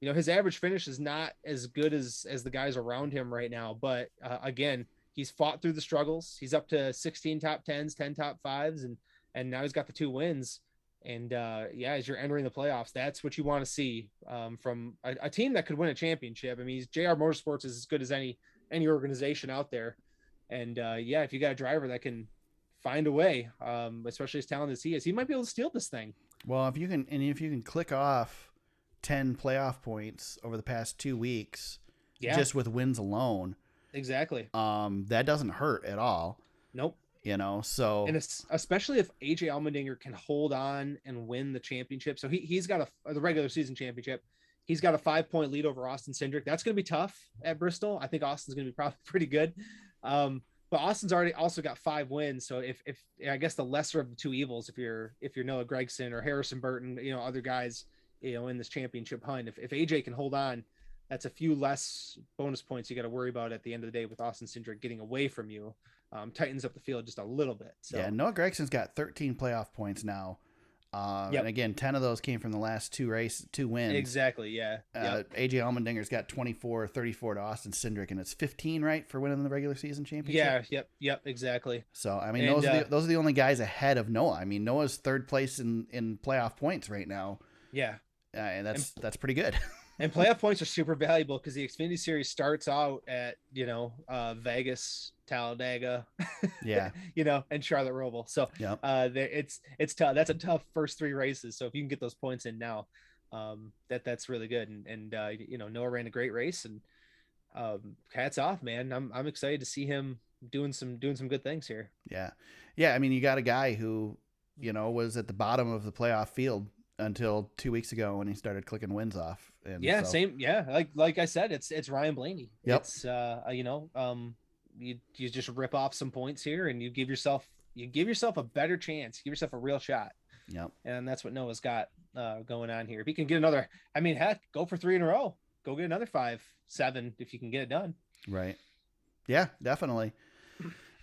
his average finish is not as good as the guys around him right now. But again, he's fought through the struggles. He's up to 16 top 10s, 10 top 5s, and now he's got the 2 wins. And as you're entering the playoffs, that's what you want to see from a team that could win a championship. I mean, JR Motorsports is as good as any organization out there. And if you got a driver that can find a way, especially as talented as he is, he might be able to steal this thing. Well, if you can click off 10 playoff points over the past 2 weeks, just with wins alone, exactly. That doesn't hurt at all. Nope. So and especially if AJ Allmendinger can hold on and win the championship. So he's got the regular season championship. He's got a 5-point lead over Austin Cindric. That's going to be tough at Bristol. I think Austin's going to be probably pretty good. But Austin's already also got 5 wins. So if I guess the lesser of the 2 evils, if you're Noah Gragson or Harrison Burton, other guys, in this championship hunt, if AJ can hold on, that's a few less bonus points you got to worry about at the end of the day with Austin Cindric getting away from you. Tightens up the field just a little bit. So. Noah Gragson's got 13 playoff points now. And again, 10 of those came from the last 2 wins. Exactly, yeah. AJ Allmendinger's got 24, 34 to Austin Cindric, and it's 15, right, for winning the regular season championship? Yeah, yep, exactly. So, I mean, those are the only guys ahead of Noah. I mean, Noah's 3rd place in playoff points right now. Yeah. And that's pretty good. And playoff points are super valuable because the Xfinity Series starts out at, Vegas, Talladega, and Charlotte Roval. So it's tough. That's a tough first 3 races. So if you can get those points in now, That's really good. And you know, Noah ran a great race, and hats off, man. I'm excited to see him doing some good things here. Yeah. Yeah. I mean, you got a guy who, was at the bottom of the playoff field until 2 weeks ago when he started clicking wins off. And yeah, same. Yeah. Like I said, it's Ryan Blaney. Yep. It's, you just rip off some points here and you give yourself a better chance, give yourself a real shot. Yep. And that's what Noah's got going on here. If he can get another, I mean, heck, go for 3 in a row, go get another 5-7 if you can get it done. Right. Yeah, definitely.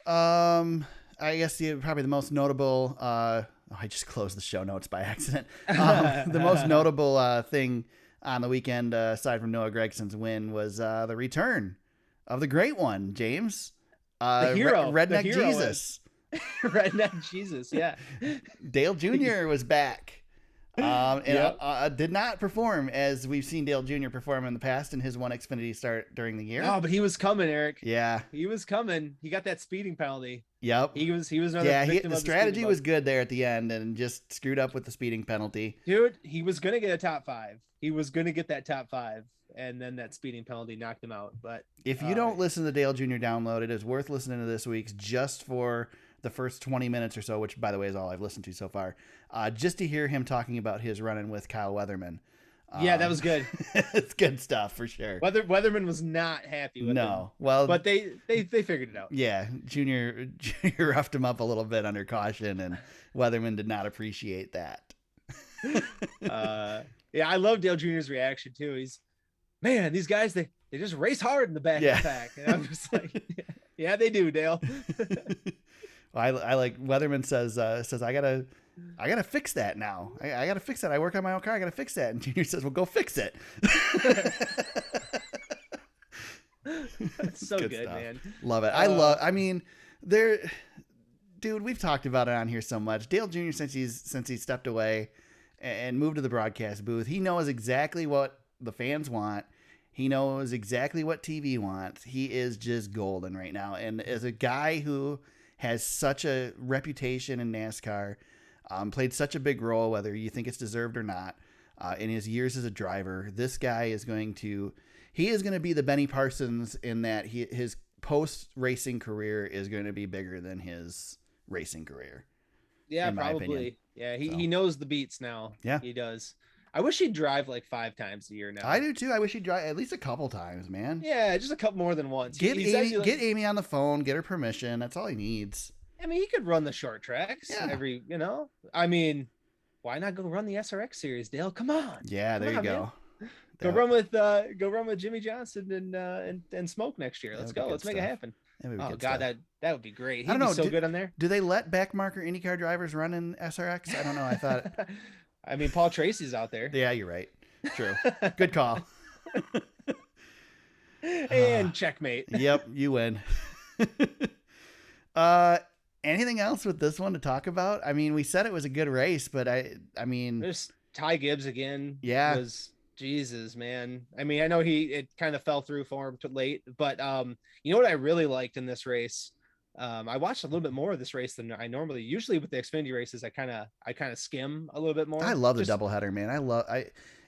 I guess probably the most notable, I just closed the show notes by accident. The most notable thing on the weekend, aside from Noah Gregson's win, was the return of the great one, James. The hero. Redneck Jesus. Redneck Jesus, yeah. Dale Jr. was back. Did not perform as we've seen Dale Jr. perform in the past in his one Xfinity start during the year. Oh, but he was coming, Eric. Yeah, he was coming. He got that speeding penalty. Yep. He was another victim the of strategy was good there at the end and just screwed up with the speeding penalty. Dude, he was gonna get a top 5. He was gonna get that top 5, and then that speeding penalty knocked him out. But if you don't listen to the Dale Jr. download, it is worth listening to this week's just for the first 20 minutes or so, which by the way is all I've listened to so far, just to hear him talking about his run-in with Kyle Weatherman. Yeah, that was good. It's good stuff for sure. Weatherman was not happy with him. Well, but they figured it out. Yeah, Junior roughed him up a little bit under caution, and Weatherman did not appreciate that. Yeah, I love Dale Jr.'s reaction too. He's, man, these guys they just race hard in the back of the pack, and I'm just like, yeah, they do, Dale. I like Weatherman says I gotta fix that now. I gotta fix that. I work on my own car. I gotta fix that. And Junior says, well, go fix it. That's so good, man. Love it. Dude, we've talked about it on here so much. Dale Jr. since he stepped away and moved to the broadcast booth, he knows exactly what the fans want. He knows exactly what TV wants. He is just golden right now. And as a guy who has such a reputation in NASCAR, played such a big role, whether you think it's deserved or not, in his years as a driver, this guy is going to be the Benny Parsons in that his post-racing career is going to be bigger than his racing career. Yeah, probably. Yeah, he knows the beats now. Yeah, he does. I wish he'd drive like 5 times a year now. I do too. I wish he'd drive at least a couple times, man. Yeah, just a couple more than once. Get Amy on the phone, get her permission. That's all he needs. I mean, he could run the short tracks every, I mean, why not go run the SRX series, Dale? Come on. Yeah, there you go. Go run with Jimmy Johnson and Smoke next year. Let's go. Let's make it happen. Oh God, that would be great. He'd be so good on there. Do they let backmarker IndyCar drivers run in SRX? I don't know. I thought. I mean, Paul Tracy's out there. Yeah, you're right. True. Good call. And checkmate. Yep, you win. Anything else with this one to talk about? I mean, we said it was a good race, but I mean, there's Ty Gibbs again. Yeah. Jesus, man. I mean, I know it kind of fell through for him too late, but you know what I really liked in this race? I watched a little bit more of this race than I normally. Usually with the Xfinity races, I kind of skim a little bit more. I love the doubleheader, man.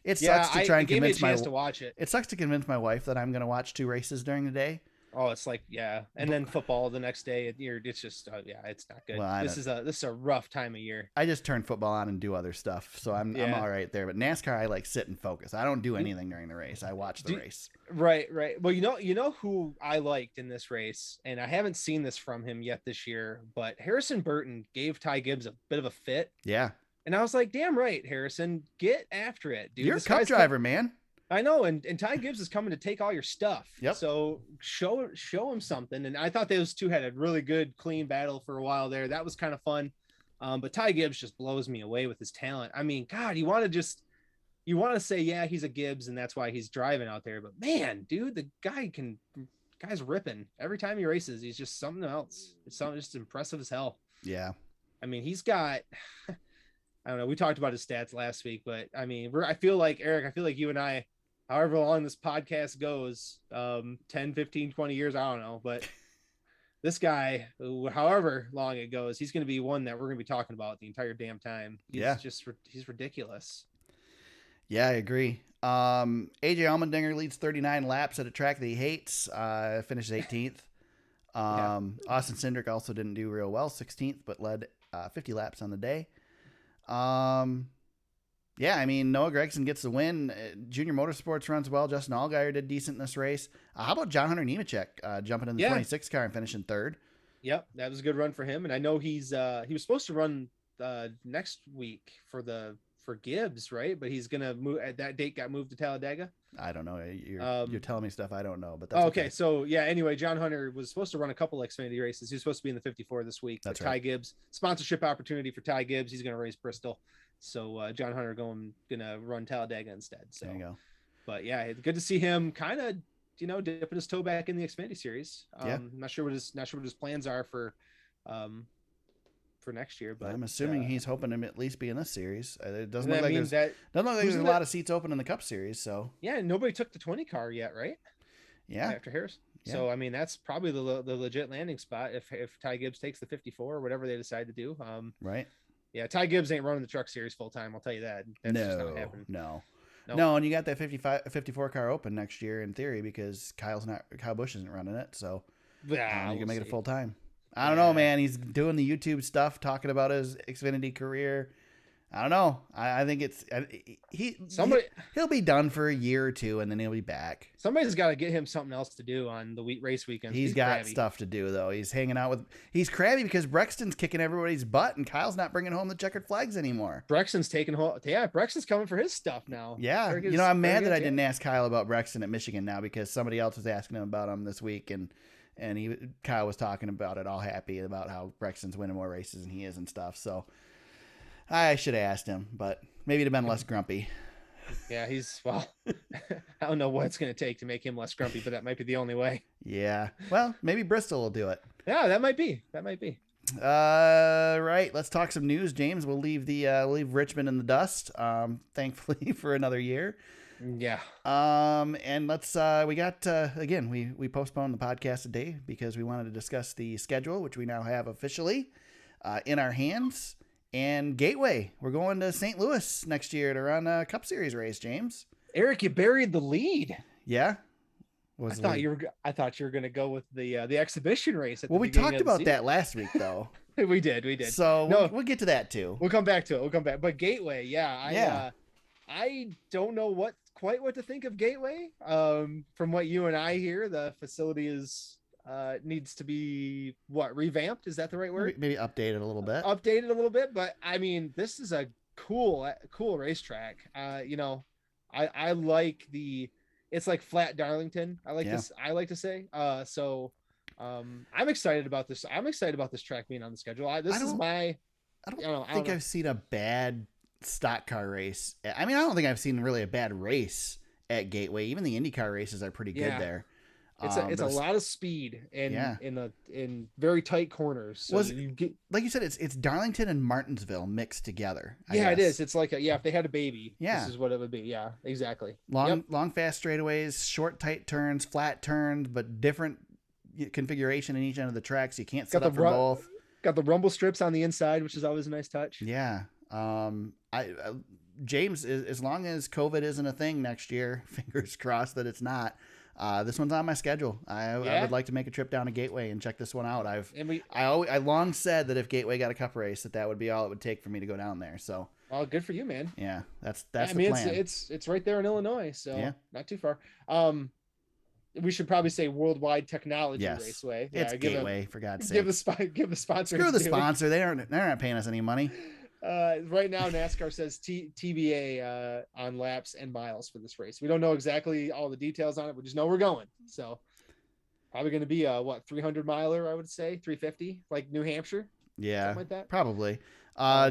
It sucks to try and convince to watch it. It sucks to convince my wife that I'm going to watch 2 races during the day. Oh, it's like, yeah. And then football the next day. It's just, it's not good. Well, this is a rough time of year. I just turn football on and do other stuff. So I'm all right there. But NASCAR, I like sit and focus. I don't do anything during the race. I watch the race. Right. Well, you know who I liked in this race, and I haven't seen this from him yet this year, but Harrison Burton gave Ty Gibbs a bit of a fit. Yeah. And I was like, damn right, Harrison, get after it, dude. You're a cup driver, man. I know, and Ty Gibbs is coming to take all your stuff. Yep. So show him something. And I thought those two had a really good, clean battle for a while there. That was kind of fun. But Ty Gibbs just blows me away with his talent. I mean, God, you want to say, yeah, he's a Gibbs and that's why he's driving out there. But man, dude, the guy's ripping every time he races. He's just something else. It's something just impressive as hell. Yeah. I mean, he's got, I don't know. We talked about his stats last week, but I mean, I feel like you and I, however long this podcast goes, 10, 15, 20 years, I don't know. But this guy, however long it goes, he's going to be one that we're going to be talking about the entire damn time. He's ridiculous. Yeah, I agree. AJ Allmendinger leads 39 laps at a track that he hates. Finishes 18th. Austin Cindric also didn't do real well, 16th, but led 50 laps on the day. Yeah, I mean, Noah Gragson gets the win. Junior Motorsports runs well. Justin Allgaier did decent in this race. How about John Hunter Nemechek jumping in the 26 car and finishing third? Yep, that was a good run for him. And I know he was supposed to run next week for Gibbs, right? But he's gonna move. That date got moved to Talladega. I don't know. You're telling me stuff I don't know, but that's okay. So yeah. Anyway, John Hunter was supposed to run a couple Xfinity races. He was supposed to be in the 54 this week. That's right. Ty Gibbs, sponsorship opportunity for Ty Gibbs. He's gonna race Bristol. So John Hunter gonna run Talladega instead. So there you go. But yeah, it's good to see him kind of dipping his toe back in the Xfinity series. I'm not sure what his plans are for next year, but I'm assuming he's hoping to at least be in this series. It doesn't look like there's a lot of seats open in the Cup Series. So yeah, nobody took the 20 car yet, right? Yeah, after Harris. Yeah. So I mean, that's probably the legit landing spot if Ty Gibbs takes the 54 or whatever they decide to do. Right. Yeah, Ty Gibbs ain't running the Truck Series full time. I'll tell you that. That's just not happening. No, and you got that 54 car open next year in theory because Kyle Busch isn't running it, so you can make it full time. I don't know, man. He's doing the YouTube stuff, talking about his Xfinity career. I don't know. I think he'll be done for a year or two, and then he'll be back. Somebody's got to get him something else to do on the race weekend. He's got crabby stuff to do, though. He's hanging out with. He's crabby because Brexton's kicking everybody's butt, and Kyle's not bringing home the checkered flags anymore. Brexton's taking hold. Yeah, Brexton's coming for his stuff now. Yeah, I'm mad that I didn't ask Kyle about Brexton at Michigan now because somebody else was asking him about him this week, and Kyle was talking about it, all happy about how Brexton's winning more races than he is and stuff. So I should have asked him, but maybe it'd have been less grumpy. Yeah, I don't know what it's going to take to make him less grumpy, but that might be the only way. Yeah. Well, maybe Bristol will do it. Yeah, that might be. Right. Let's talk some news, James. We'll leave leave Richmond in the dust. Thankfully for another year. Yeah. And let's we got again we postponed the podcast a day because we wanted to discuss the schedule, which we now have officially in our hands. And Gateway, we're going to St. Louis next year to run a Cup Series race, James. Eric, you buried the lead. Yeah. I thought you were going to go with the exhibition race. We talked about that last week, though. we did. So we'll get to that too. We'll come back to it. But Gateway, I don't know quite what to think of Gateway. From what you and I hear, the facility needs to be revamped. Is that the right word? Maybe updated a little bit. But I mean, this is a cool racetrack. I like it's like flat Darlington. I like this. I like to say. I'm excited about this. I'm excited about this track being on the schedule. I don't think I've seen a bad stock car race. I mean, I don't think I've seen really a bad race at Gateway. Even the IndyCar races are pretty good there. It's a lot of speed in very tight corners. So like you said, it's Darlington and Martinsville mixed together. I guess. It is. It's like if they had a baby, this is what it would be. Yeah, exactly. Long fast straightaways, short tight turns, flat turns, but different configuration in each end of the track, so you can't set up for both. Got the rumble strips on the inside, which is always a nice touch. Yeah. James, as long as COVID isn't a thing next year, fingers crossed that it's not. This one's on my schedule. I would like to make a trip down to Gateway and check this one out. I long said that if Gateway got a Cup race, that would be all it would take for me to go down there. So, good for you, man. Yeah, that's the plan. It's right there in Illinois, so not too far. We should probably say Worldwide Technology Raceway. It's Gateway, for God's sake. Give the sponsor. Screw the sponsor. They're not paying us any money. Right now, NASCAR says TBA on laps and miles for this race. We don't know exactly all the details on it. We just know we're going. So probably going to be a 300 miler, I would say, 350, like New Hampshire. Yeah, something like that. Probably.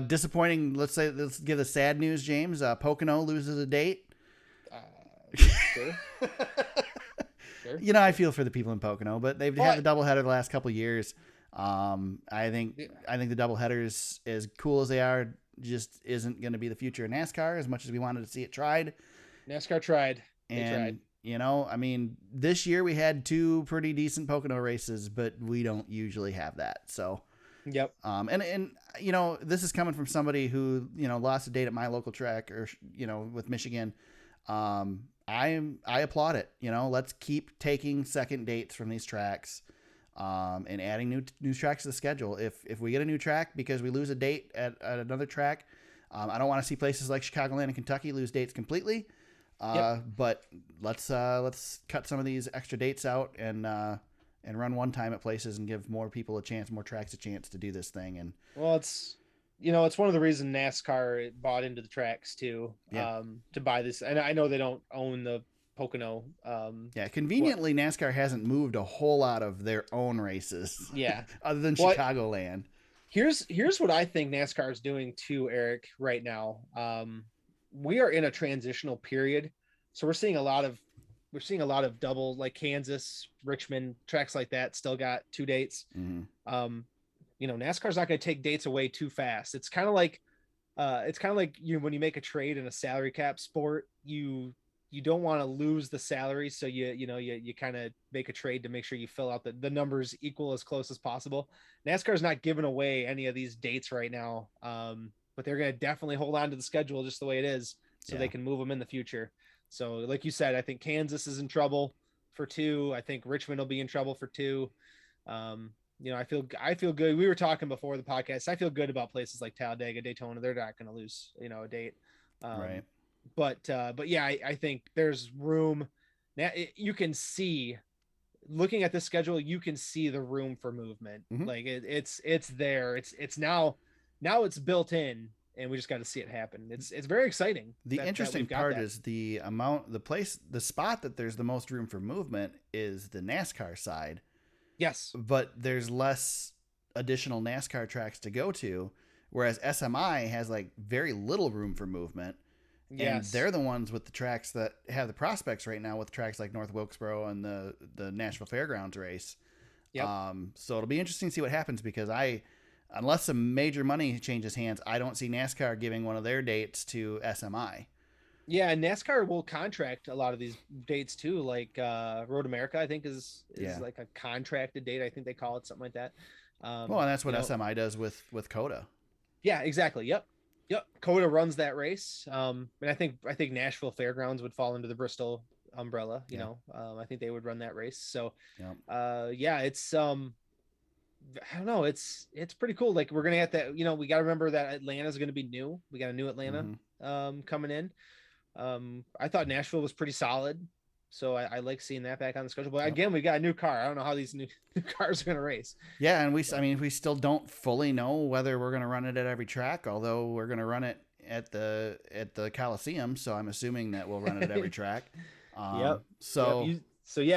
Disappointing. Let's give the sad news, James. Pocono loses a date. Sure. Sure. I feel for the people in Pocono, but they've had the doubleheader the last couple of years. I think the doubleheaders, as cool as they are, just isn't going to be the future of NASCAR as much as we wanted to see it tried. NASCAR tried. They tried. I mean, this year we had two pretty decent Pocono races, but we don't usually have that. So Yep. And this is coming from somebody who lost a date at my local track, or with Michigan. I applaud it. Let's keep taking second dates from these tracks, and adding new tracks to the schedule. If we get a new track because we lose a date at another track, I don't want to see places like Chicagoland and Kentucky lose dates completely. But let's cut some of these extra dates out and run one time at places and give more people a chance, more tracks a chance to do this thing. And well, it's one of the reasons NASCAR bought into the tracks too, to buy this. And I know they don't own the Pocono. Conveniently, NASCAR hasn't moved a whole lot of their own races. Yeah. Other than Chicagoland. Here's what I think NASCAR is doing too, Eric, right now. We are in a transitional period. So we're seeing a lot of double, like Kansas, Richmond, tracks like that still got 2 dates. Mm-hmm. NASCAR's not going to take dates away too fast. It's kind of like when you make a trade in a salary cap sport, you don't want to lose the salary. So you kind of make a trade to make sure you fill out the numbers equal as close as possible. NASCAR's not giving away any of these dates right now. But they're going to definitely hold on to the schedule just the way it is, so they can move them in the future. So like you said, I think Kansas is in trouble for 2. I think Richmond will be in trouble for 2. I feel good. We were talking before the podcast. I feel good about places like Talladega, Daytona. They're not going to lose, a date. Right. But yeah, I think there's room. Now you can see, looking at the schedule, you can see the room for movement. Mm-hmm. Like it's there. It's now it's built in, and we just got to see it happen. It's very exciting. The interesting part is the spot that there's the most room for movement is the NASCAR side. Yes. But there's less additional NASCAR tracks to go to, whereas SMI has like very little room for movement. Yes. And they're the ones with the tracks that have the prospects right now, with tracks like North Wilkesboro and the Nashville Fairgrounds race. Yep. So it'll be interesting to see what happens, because unless some major money changes hands, I don't see NASCAR giving one of their dates to SMI. Yeah, and NASCAR will contract a lot of these dates too. Like Road America, I think is like a contracted date. I think they call it something like that. And that's what SMI does with COTA. Yeah, exactly. Yep. COTA runs that race. And I think Nashville Fairgrounds would fall under the Bristol umbrella. I think they would run that race. So, it's I don't know. It's pretty cool. Like, we're gonna have that. We got to remember that Atlanta's going to be new. We got a new Atlanta coming in. I thought Nashville was pretty solid, so I like seeing that back on the schedule. But again, we got a new car. I don't know how these new cars are going to race. Yeah, and we still don't fully know whether we're going to run it at every track. Although we're going to run it at the Coliseum, so I'm assuming that we'll run it at every track. Yep. So. Yep.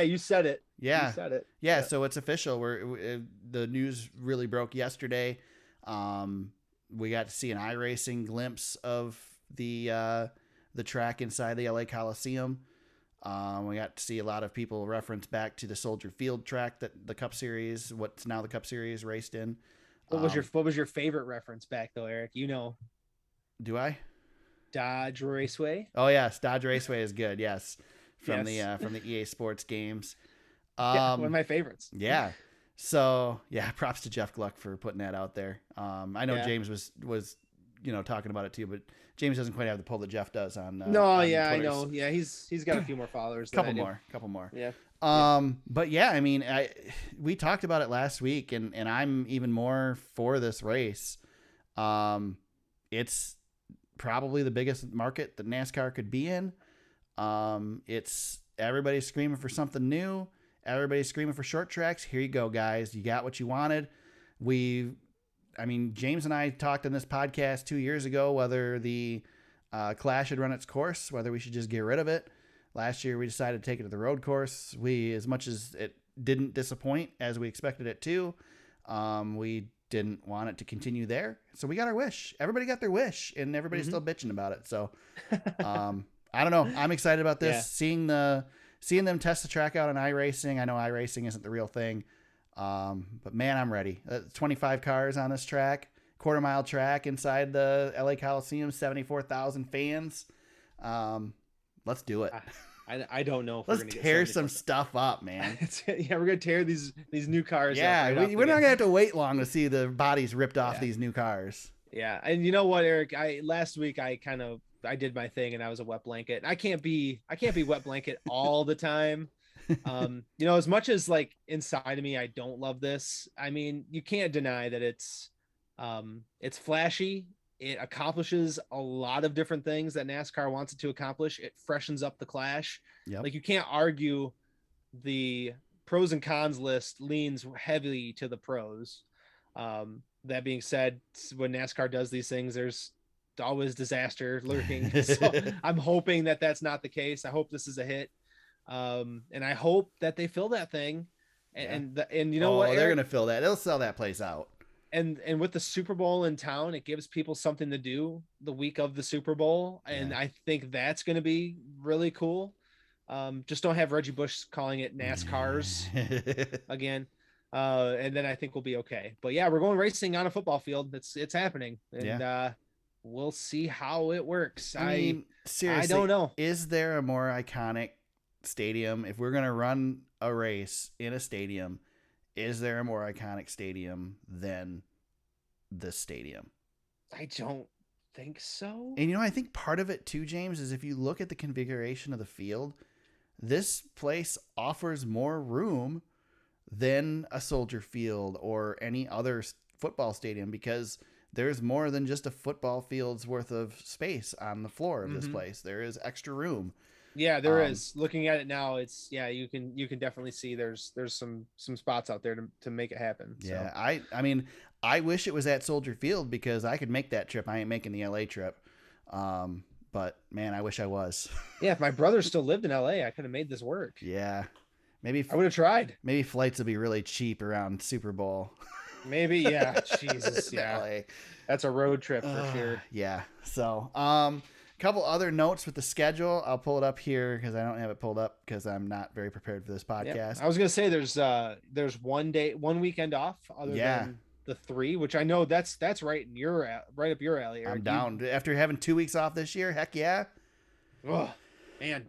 You said it. Yeah. You said it. Yeah. So it's official. The news really broke yesterday. We got to see an iRacing glimpse of the track inside the LA Coliseum. We got to see a lot of people reference back to the Soldier Field track that the Cup Series, what's now the Cup Series, raced in. What was your favorite reference back though, Eric? Do I? Dodge Raceway. Oh yes, Dodge Raceway is good. Yes, from the EA Sports games. One of my favorites. Yeah. So yeah, props to Jeff Gluck for putting that out there. I know James was talking about it too, but James doesn't quite have the pull that Jeff does on. I know. Yeah, he's got a few more followers. couple more. Yeah. But yeah, I mean, we talked about it last week, and I'm even more for this race. It's probably the biggest market that NASCAR could be in. It's everybody's screaming for something new. Everybody's screaming for short tracks. Here you go, guys. You got what you wanted. James and I talked on this podcast 2 years ago whether the Clash should run its course, whether we should just get rid of it. Last year, we decided to take it to the road course. As much as it didn't disappoint as we expected it to, we didn't want it to continue there. So we got our wish. Everybody got their wish, and everybody's still bitching about it. So I don't know. I'm excited about this. Yeah. Seeing them test the track out on iRacing. I know iRacing isn't the real thing. But man, I'm ready. 25 cars on this track, quarter-mile track inside the LA Coliseum, 74,000 fans. Let's do it. I don't know if Let's we're gonna tear get some stuff up, man. Yeah, we're gonna tear these new cars. Yeah, up we're not gonna have to wait long to see the bodies ripped off Yeah. these new cars. Yeah, and you know what, Eric? Last week I did my thing and I was a wet blanket. I can't be wet blanket all the time. You know, as much as like inside of me I don't love this, I mean, you can't deny that it's flashy. It accomplishes a lot of different things that NASCAR wants it to accomplish. It freshens up the Clash. Yep. Like, you can't argue the pros and cons list leans heavily to the pros. That being said, when NASCAR does these things, there's always disaster lurking. So I'm hoping that that's not the case. I hope this is a hit. And I hope that they fill that thing. And you know what, Eric? They're gonna fill that. They'll sell that place out. And with the Super Bowl in town, it gives people something to do the week of the Super Bowl, and I think that's going to be really cool. Just don't have Reggie Bush calling it NASCARs again, and then I think we'll be okay. But yeah, we're going racing on a football field. It's happening, and we'll see how it works. I mean, seriously, I don't know. Is there a more iconic stadium? If we're gonna run a race in a stadium, is there a more iconic stadium than this stadium? I don't think so. And you know, I think part of it too, James, is if you look at the configuration of the field, this place offers more room than a Soldier Field or any other football stadium, because there's more than just a football field's worth of space on the floor of this place. There is extra room. Yeah, there is. Looking at it now, it's you can definitely see there's some spots out there to make it happen. So. Yeah, I mean, I wish it was at Soldier Field because I could make that trip. I ain't making the LA trip. But man, I wish I was. Yeah, if my brother still lived in LA, I could have made this work. Yeah. Maybe I would have tried. Maybe flights would be really cheap around Super Bowl. Maybe, yeah. Jesus, yeah. LA. That's a road trip for sure. Yeah. So, couple other notes with the schedule. I'll pull it up here because I don't have it pulled up because I'm not very prepared for this podcast. Yep. I was gonna say there's one weekend off other than the 3, which I know that's right up your alley. Eric. I'm down after having 2 weeks off this year. Heck yeah! Oh man,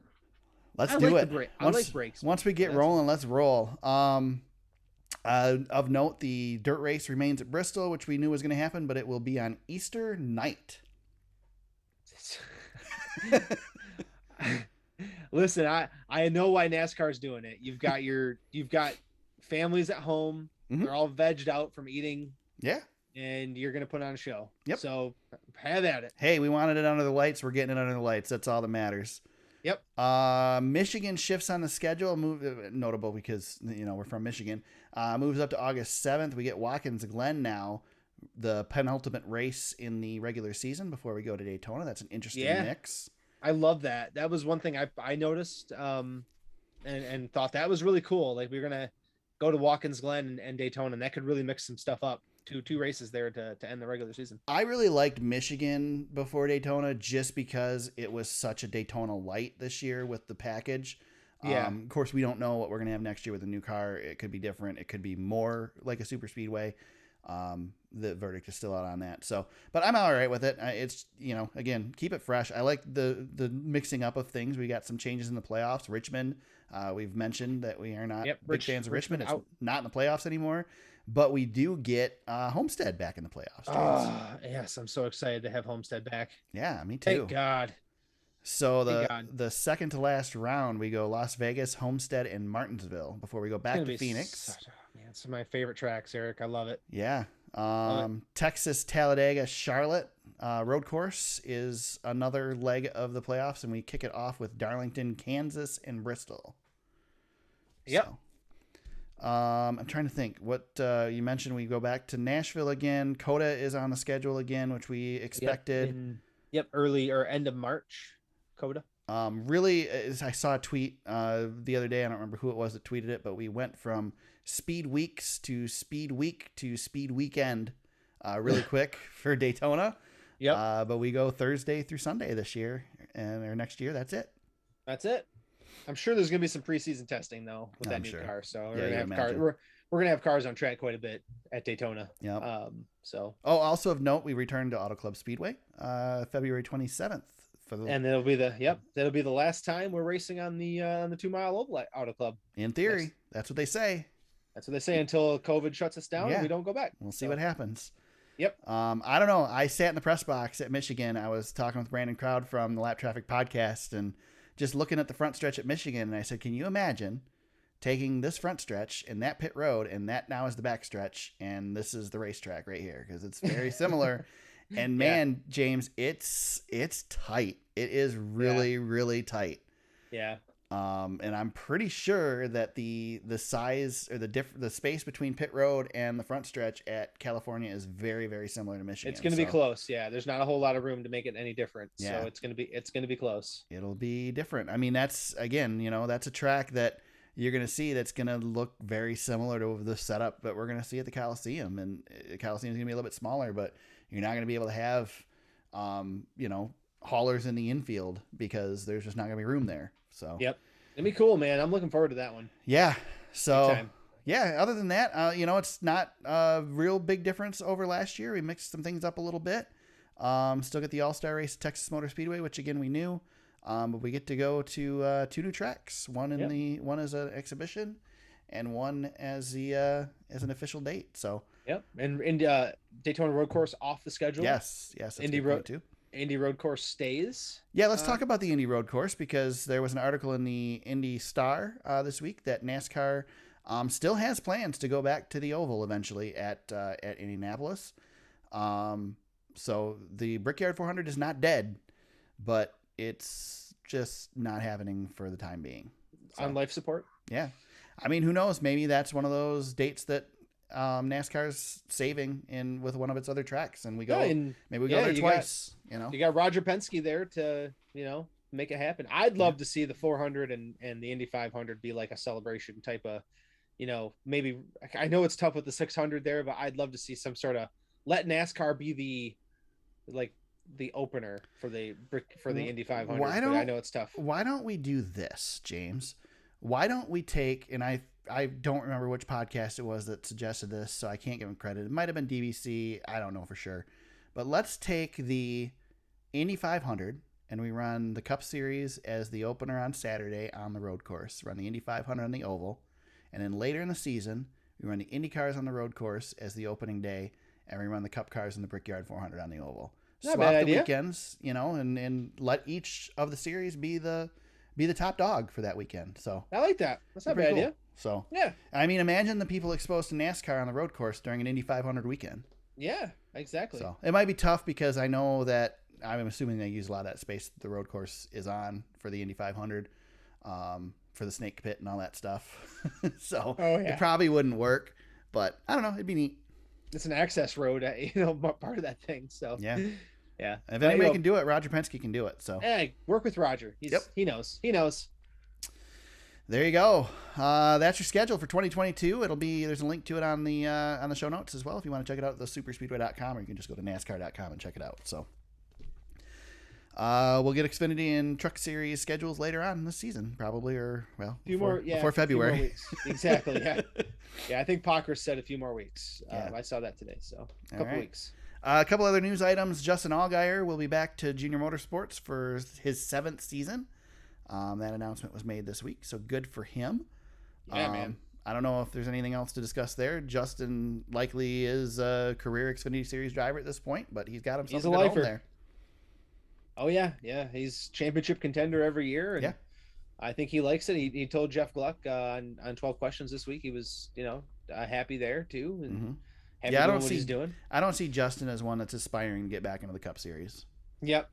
let's do it. I like breaks. Once we get rolling, let's roll. Of note, the dirt race remains at Bristol, which we knew was going to happen, but it will be on Easter night. Listen, I know why NASCAR's doing it. You've got families at home. They're all vegged out from eating. Yeah. And you're gonna put on a show. Yep. So have at it. Hey, we wanted it under the lights. We're getting it under the lights. That's all that matters. Yep. Michigan shifts on the schedule. Notable because we're from Michigan. Moves up to August 7th. We get Watkins Glen now, the penultimate race in the regular season before we go to Daytona. That's an interesting mix. I love that. That was one thing I noticed and thought that was really cool. Like, we're gonna go to Watkins Glen and Daytona, and that could really mix some stuff up. Two races there to end the regular season. I really liked Michigan before Daytona just because it was such a Daytona light this year with the package. Yeah. Of course, we don't know what we're going to have next year with the new car. It could be different. It could be more like a super speedway. The verdict is still out on that. So, but I'm all right with it. It's, again, keep it fresh. I like the mixing up of things. We got some changes in the playoffs. Richmond, we've mentioned that we are not big fans of Richmond. It's not in the playoffs anymore, but we do get Homestead back in the playoffs. Yes. I'm so excited to have Homestead back. Yeah, me too. Thank God. So the second to last round, we go Las Vegas, Homestead, and Martinsville before we go back to Phoenix. It's one of my favorite tracks, Eric. I love it. Yeah. Texas, Talladega, Charlotte road course is another leg of the playoffs, and we kick it off with Darlington, Kansas, and Bristol. Yep. So, I'm trying to think what you mentioned. We go back to Nashville again. COTA is on the schedule again, which we expected. Early or end of March. COTA. Really, I saw a tweet the other day. I don't remember who it was that tweeted it, but we went from speed weeks to speed week to speed weekend really quick for Daytona. Yep. But we go Thursday through Sunday this year or next year. That's it. I'm sure there's going to be some preseason testing though with that new car. So we're going to have cars on track quite a bit at Daytona. Yeah. So. Also of note, we returned to Auto Club Speedway, February 27th And that'll be the last time we're racing on the 2 Mile Oval Auto Club. In theory, that's what they say. That's what they say until COVID shuts us down and we don't go back. We'll see what happens. Yep. I don't know. I sat in the press box at Michigan. I was talking with Brandon Crowd from the Lap Traffic podcast and just looking at the front stretch at Michigan. And I said, can you imagine taking this front stretch and that pit road and that now is the back stretch and this is the racetrack right here? Because it's very similar. And man, James, it's tight. It is really, really tight. Yeah. And I'm pretty sure that the size or the space between pit road and the front stretch at California is very, very similar to Michigan. It's going to be close. Yeah. There's not a whole lot of room to make it any different. Yeah. So it's going to be close. It'll be different. I mean, that's again, that's a track that you're going to see that's going to look very similar to the setup that we're going to see at the Coliseum. And the Coliseum is going to be a little bit smaller, but you're not going to be able to have, haulers in the infield because there's just not going to be room there. So yep, it'd be cool, man. I'm looking forward to that one. Yeah. So yeah, other than that, it's not a real big difference over last year. We mixed some things up a little bit. Still get the All-Star race at Texas Motor Speedway, which again we knew. But we get to go to 2 new tracks. One as an exhibition, and one as an official date. So yep, and Daytona Road Course off the schedule. Yes, Indy Road Course stays. Yeah, let's talk about the Indy Road Course because there was an article in the Indy Star this week that NASCAR still has plans to go back to the oval eventually at Indianapolis. So the Brickyard 400 is not dead, but it's just not happening for the time being. So, on life support? Yeah. I mean, who knows? Maybe that's one of those dates that NASCAR's saving with one of its other tracks, and we go maybe we go there twice. You got Roger Penske there to make it happen. I'd love to see the 400 and the Indy 500 be like a celebration type of, maybe. I know it's tough with the 600 there, but I'd love to see some sort of let NASCAR be the opener for the Indy 500. I know it's tough. Why don't we do this, James? Why don't we take, and I don't remember which podcast it was that suggested this, so I can't give them credit. It might have been DBC. I don't know for sure. But let's take the Indy 500 and we run the Cup Series as the opener on Saturday on the road course. Run the Indy 500 on the oval. And then later in the season, we run the Indy cars on the road course as the opening day, and we run the Cup cars in the Brickyard 400 on the oval. Swap the weekends, and let each of the series be the top dog for that weekend. So I like that. That's not a bad idea. So yeah, I mean, imagine the people exposed to NASCAR on the road course during an Indy 500 weekend. Yeah, exactly. So it might be tough because I know that I'm assuming they use a lot of that space the road course is on for the Indy 500, for the snake pit and all that stuff. So it probably wouldn't work, but I don't know. It'd be neat. It's an access road, part of that thing. So yeah. Yeah. If anybody can do it, Roger Penske can do it. So hey, work with Roger. He knows. There you go. That's your schedule for 2022. There's a link to it on the show notes as well if you want to check it out at thesuperspeedway.com, or you can just go to NASCAR.com and check it out. So we'll get Xfinity and Truck Series schedules later on in the season, probably, or before February. A few more weeks. Exactly. Yeah. Yeah. I think Parker said a few more weeks. I saw that today. So a couple weeks. A couple other news items. Justin Allgaier will be back to Junior Motorsports for his 7th season. That announcement was made this week, so good for him. Yeah, man. I don't know if there's anything else to discuss there. Justin likely is a career Xfinity Series driver at this point, but he's got himself a good home there. Oh, yeah. Yeah, he's championship contender every year. And I think he likes it. He told Jeff Gluck on 12 Questions this week he was, happy there, too. And happy doing what he's doing. I don't see Justin as one that's aspiring to get back into the Cup Series. Yep.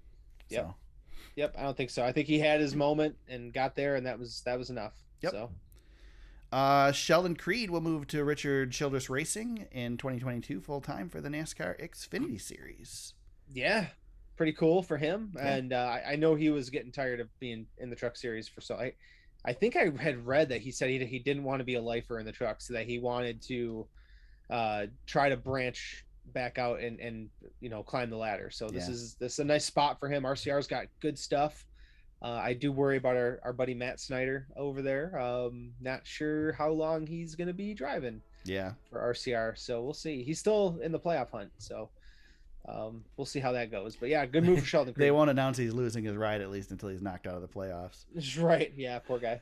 Yep, I don't think so. I think he had his moment and got there, and that was enough. Yep. So, Sheldon Creed will move to Richard Childress Racing in 2022 full time for the NASCAR Xfinity Series. Yeah, pretty cool for him. Yeah. And I know he was getting tired of being in the Truck Series I think I had read that he said he didn't want to be a lifer in the truck, so that he wanted to try to branch back out and climb the ladder. So this is a nice spot for him. RCR's got good stuff. I do worry about our buddy Matt Snyder over there. Not sure how long he's going to be driving for RCR, so we'll see. He's still in the playoff hunt, so We'll see how that goes. But yeah, good move for Sheldon Creed. They won't announce he's losing his ride at least until he's knocked out of the playoffs. Right. Yeah, poor guy.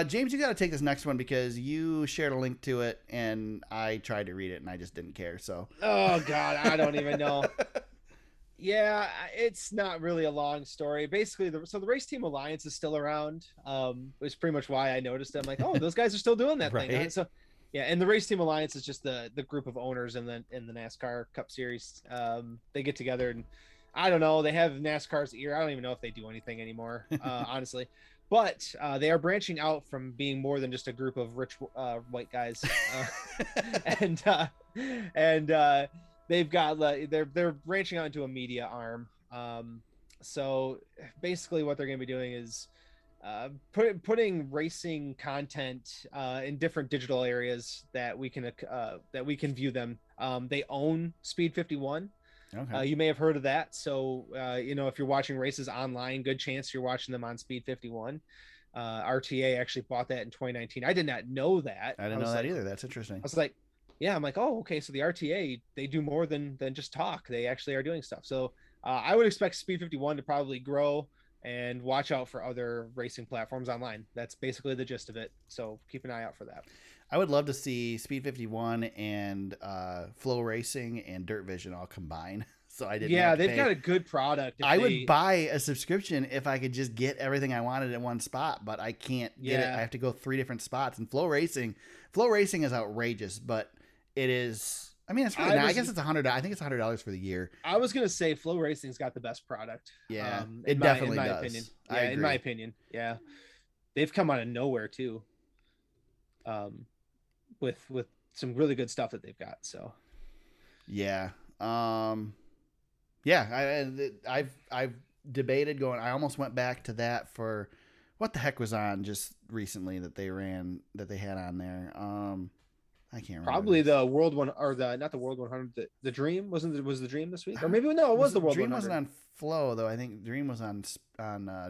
James, you got to take this next one because you shared a link to it and I tried to read it and I just didn't care. So. Oh God, I don't even know. Yeah, it's not really a long story. Basically, the Race Team Alliance is still around, which is pretty much why I noticed it. I'm like, oh, those guys are still doing that right? thing. Huh? So, yeah, and the Race Team Alliance is just the group of owners in the NASCAR Cup Series. They get together and I don't know. They have NASCAR's ear. I don't even know if they do anything anymore, honestly. But they are branching out from being more than just a group of rich white guys, and they've got they're branching out into a media arm. So basically, what they're going to be doing is putting racing content in different digital areas that we can view them. They own Speed 51. Okay. You may have heard of that. So, if you're watching races online, good chance you're watching them on Speed 51. RTA actually bought that in 2019. I did not know that. I didn't know that either. That's interesting. I was like, yeah, I'm like, oh, okay. So the RTA, they do more than just talk. They actually are doing stuff. So I would expect Speed 51 to probably grow and watch out for other racing platforms online. That's basically the gist of it. So keep an eye out for that. I would love to see Speed 51 and Flow Racing and Dirt Vision all combine. So I didn't. Yeah, they've got a good product. I would buy a subscription if I could just get everything I wanted in one spot, but I can't get it. I have to go 3 different spots. And Flow Racing is outrageous, but it is. I mean, it's really. I guess it's $100. I think it's $100 for the year. I was gonna say Flow Racing's got the best product. Yeah, it definitely does. Opinion. Yeah, in my opinion. Yeah, they've come out of nowhere too. With some really good stuff that they've got. So. Yeah. Yeah, I've debated going. I almost went back to that for what the heck was on just recently that they had on there. I can't remember. Probably the World One or not the World 100. The Dream was the Dream this week, or maybe no, it was the World Dream 100. wasn't on Flow though. I think Dream was on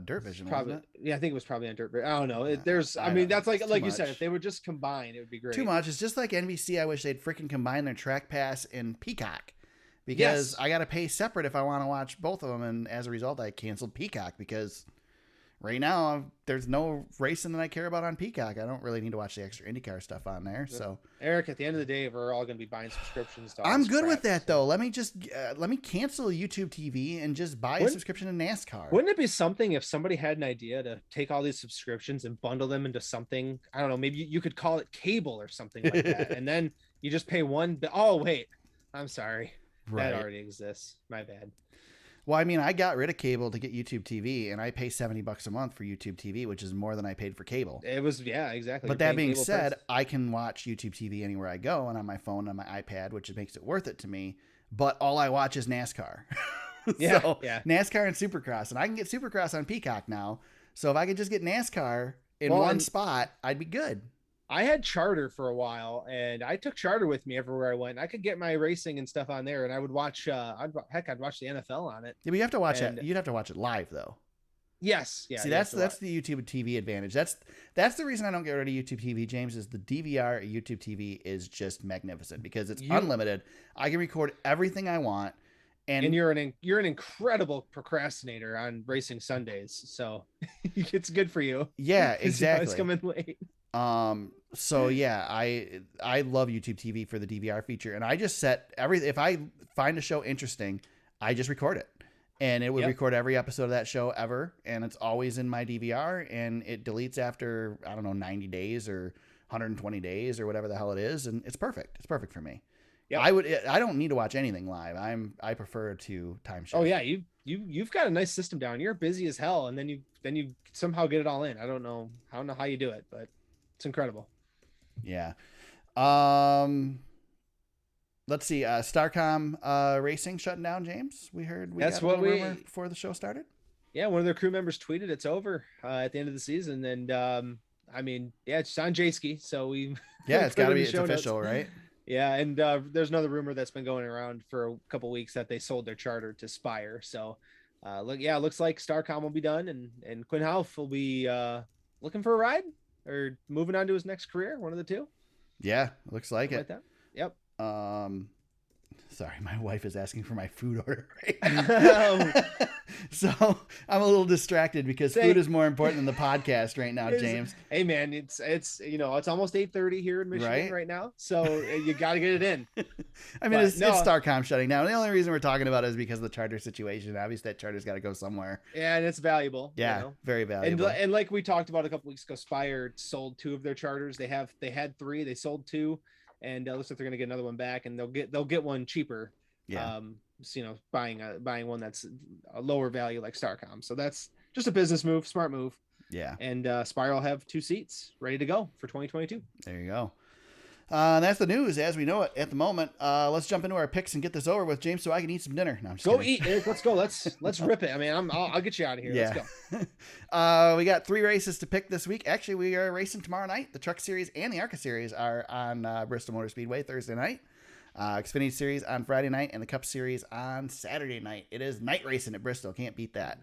Dirt Vision. Probably, wasn't it? Yeah, I think it was probably on Dirt Vision. I don't know. That's like you said. If they would just combine, it would be great. Too much. It's just like NBC. I wish they'd freaking combine their Track Pass and Peacock. Because I got to pay separate if I want to watch both of them. And as a result, I canceled Peacock because right now there's no racing that I care about on Peacock. I don't really need to watch the extra IndyCar stuff on there. So Eric, at the end of the day, we're all going to be buying subscriptions. To I'm good with that though. Let me cancel YouTube TV and just buy a subscription to NASCAR. Wouldn't it be something if somebody had an idea to take all these subscriptions and bundle them into something? I don't know. Maybe you could call it cable or something like that. And then you just pay one. Oh, wait, I'm sorry. Right. That already exists. My bad. Well, I mean, I got rid of cable to get YouTube TV, and I pay $70 a month for YouTube TV, which is more than I paid for cable. It was, yeah, exactly. But that being said, price. I can watch YouTube TV anywhere I go, and on my phone, on my iPad, which makes it worth it to me. But all I watch is NASCAR. Yeah, NASCAR and Supercross, and I can get Supercross on Peacock now. So if I could just get NASCAR in one spot, I'd be good. I had Charter for a while, and I took Charter with me everywhere I went. I could get my racing and stuff on there, and I would watch. I'd watch the NFL on it. Yeah, but you have to watch it. You'd have to watch it live, though. Yes, yeah. See, that's the YouTube TV advantage. That's the reason I don't get rid of YouTube TV, James. Is the DVR at YouTube TV is just magnificent because it's unlimited. I can record everything I want, and you're an incredible procrastinator on racing Sundays, so it's good for you. Yeah, exactly. It's coming late. So yeah, I love YouTube TV for the DVR feature, and I just set if I find a show interesting, I just record it, and it would record every episode of that show ever, and it's always in my DVR, and it deletes after, I don't know, 90 days or 120 days or whatever the hell it is, and it's perfect. It's perfect for me. Yeah, I don't need to watch anything live. I prefer to time shift. Oh yeah, you've got a nice system down. You're busy as hell, and then you somehow get it all in. I don't know how you do it, but it's incredible. Yeah. Let's see. Starcom Racing shutting down, James. We heard that's what we rumor before the show started. Yeah, one of their crew members tweeted it's over at the end of the season, and I mean, yeah, it's on J-Ski, so we it's got to be official, right? Yeah, and there's another rumor that's been going around for a couple weeks that they sold their charter to Spire. So, looks like Starcom will be done, and Quinn Houff will be looking for a ride or moving on to his next career, one of the two. Yeah, looks like it. Like that. Yep. Sorry, my wife is asking for my food order right now. So I'm a little distracted because food is more important than the podcast right now, James. Hey man, it's it's almost 8:30 here in Michigan right now, so you got to get it in. I mean, it's Starcom shutting down. The only reason we're talking about it is because of the charter situation. Obviously, that charter's got to go somewhere. Yeah, and it's valuable. Yeah, very valuable. And like we talked about a couple weeks ago, Spire sold 2 of their charters. They had 3, they sold 2. And looks like they're going to get another one back, and they'll get one cheaper. Yeah. Buying one that's a lower value like Starcom. So that's just a business move, smart move. Yeah. And Spire will have 2 seats ready to go for 2022. There you go. That's the news as we know it at the moment. Let's jump into our picks and get this over with, James, so I can eat some dinner. No, I'm just go kidding. Eat, Eric. Let's go. Let's rip it. I mean, I'll get you out of here. Yeah. Let's go. We got 3 races to pick this week. Actually, we are racing tomorrow night. The Truck Series and the ARCA Series are on Bristol Motor Speedway Thursday night. Xfinity Series on Friday night, and the Cup Series on Saturday night. It is night racing at Bristol. Can't beat that.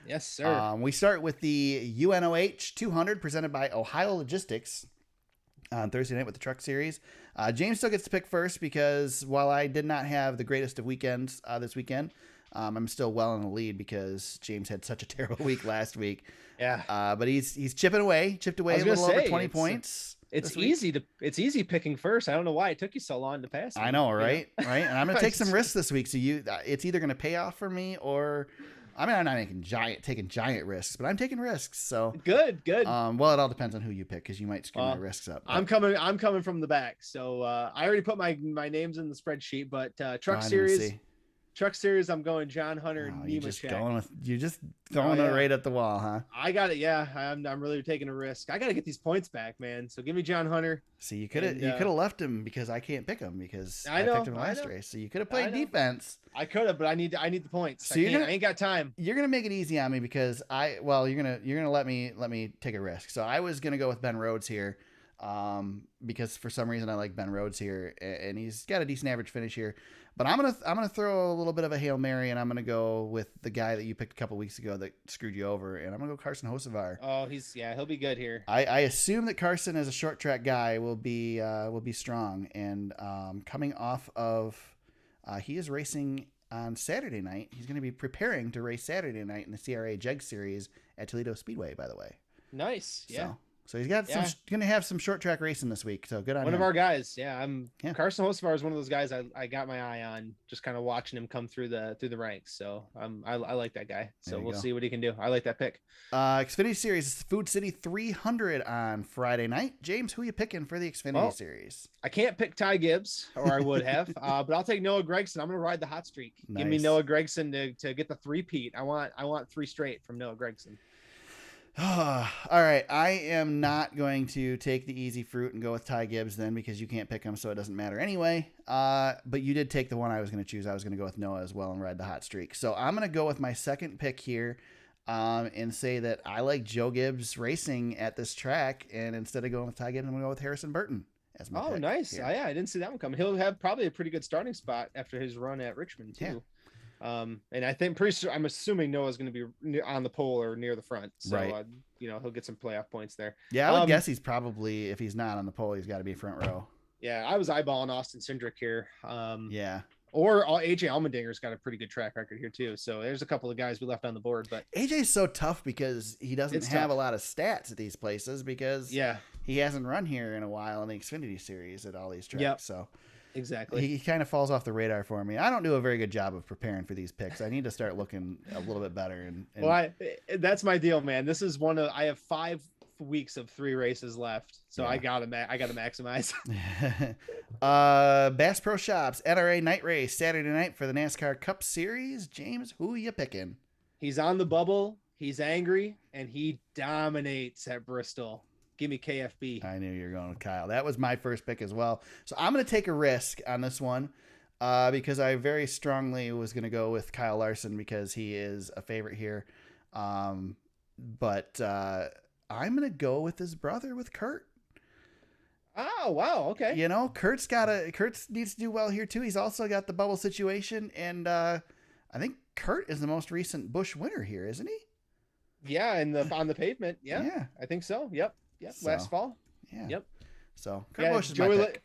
Yes, sir. We start with the UNOH 200 presented by Ohio Logistics on Thursday night with the Truck Series. James still gets to pick first because while I did not have the greatest of weekends this weekend, I'm still well in the lead because James had such a terrible week last week. Yeah. But he's chipped away a little over 20 points. It's easy picking first. I don't know why it took you so long to pass me. I know, right? Yeah. Right. And I'm going to take some risks this week. So it's either going to pay off for me or I'm not taking giant risks, but I'm taking risks. So good. Well, it all depends on who you pick because you might screw my risks up. But I'm coming from the back. So I already put my names in the spreadsheet, but Truck Series, I'm going John Hunter and Nemechek. You're just throwing it right at the wall, huh? I got it. Yeah, I'm really taking a risk. I got to get these points back, man. So give me John Hunter. See, you could have left him because I can't pick him because I picked him last race. So you could have played defense. I could have, but I need the points. So I ain't got time. You're gonna make it easy on me because you're gonna let me take a risk. So I was gonna go with Ben Rhodes here, because for some reason I like Ben Rhodes here, and he's got a decent average finish here. But I'm gonna throw a little bit of a Hail Mary, and I'm gonna go with the guy that you picked a couple weeks ago that screwed you over, and I'm gonna go Carson Hocevar. Oh, he'll be good here. I assume that Carson, as a short track guy, will be strong, and coming off of he is racing on Saturday night. He's going to be preparing to race Saturday night in the CRA JEG Series at Toledo Speedway, by the way. Nice, yeah. So he's got going to have some short track racing this week. So good on him. One of our guys, Carson Hocevar is one of those guys I got my eye on, just kind of watching him come through the ranks. So I like that guy. So we'll see what he can do. I like that pick. Xfinity Series Food City 300 on Friday night. James, who are you picking for the Xfinity Series? I can't pick Ty Gibbs, or I would have, but I'll take Noah Gragson. I'm going to ride the hot streak. Nice. Give me Noah Gragson to get the 3-peat. I want 3 straight from Noah Gragson. All right, I am not going to take the easy fruit and go with Ty Gibbs then because you can't pick him, so it doesn't matter anyway. But you did take the one I was going to choose. I was going to go with Noah as well and ride the hot streak. So I'm going to go with my second pick here, and say that I like Joe Gibbs racing at this track, and instead of going with Ty Gibbs, I'm going to go with Harrison Burton as my pick. Oh, nice. Here. Yeah, I didn't see that one coming. He'll have probably a pretty good starting spot after his run at Richmond too. Yeah. And I think I'm assuming Noah's going to be on the pole or near the front. So, right. He'll get some playoff points there. Yeah, I would guess he's probably, if he's not on the pole, he's got to be front row. Yeah, I was eyeballing Austin Cindric here. Yeah. Or AJ Allmendinger's got a pretty good track record here too. So there's a couple of guys we left on the board, but AJ's so tough because he doesn't have a lot of stats at these places because he hasn't run here in a while in the Xfinity Series at all these tracks. Yep. So exactly, he kind of falls off the radar for me. I don't do a very good job of preparing for these picks. I need to start looking a little bit better. And well, that's my deal, man. This is I have 5 weeks of 3 races left, so I gotta maximize. Bass Pro Shops NRA night race Saturday night for the NASCAR Cup Series. James, who are you picking? He's on the bubble, he's angry, and he dominates at Bristol. Give me KFB. I knew you were going with Kyle. That was my first pick as well. So I'm going to take a risk on this one because I very strongly was going to go with Kyle Larson because he is a favorite here. But I'm going to go with his brother, with Kurt. Oh, wow. Okay. Kurt needs to do well here too. He's also got the bubble situation. And I think Kurt is the most recent Busch winner here, isn't he? Yeah. On the pavement. Yeah. I think so. Yep. Last fall. Yeah. Yep. So Kurt Busch is my pick.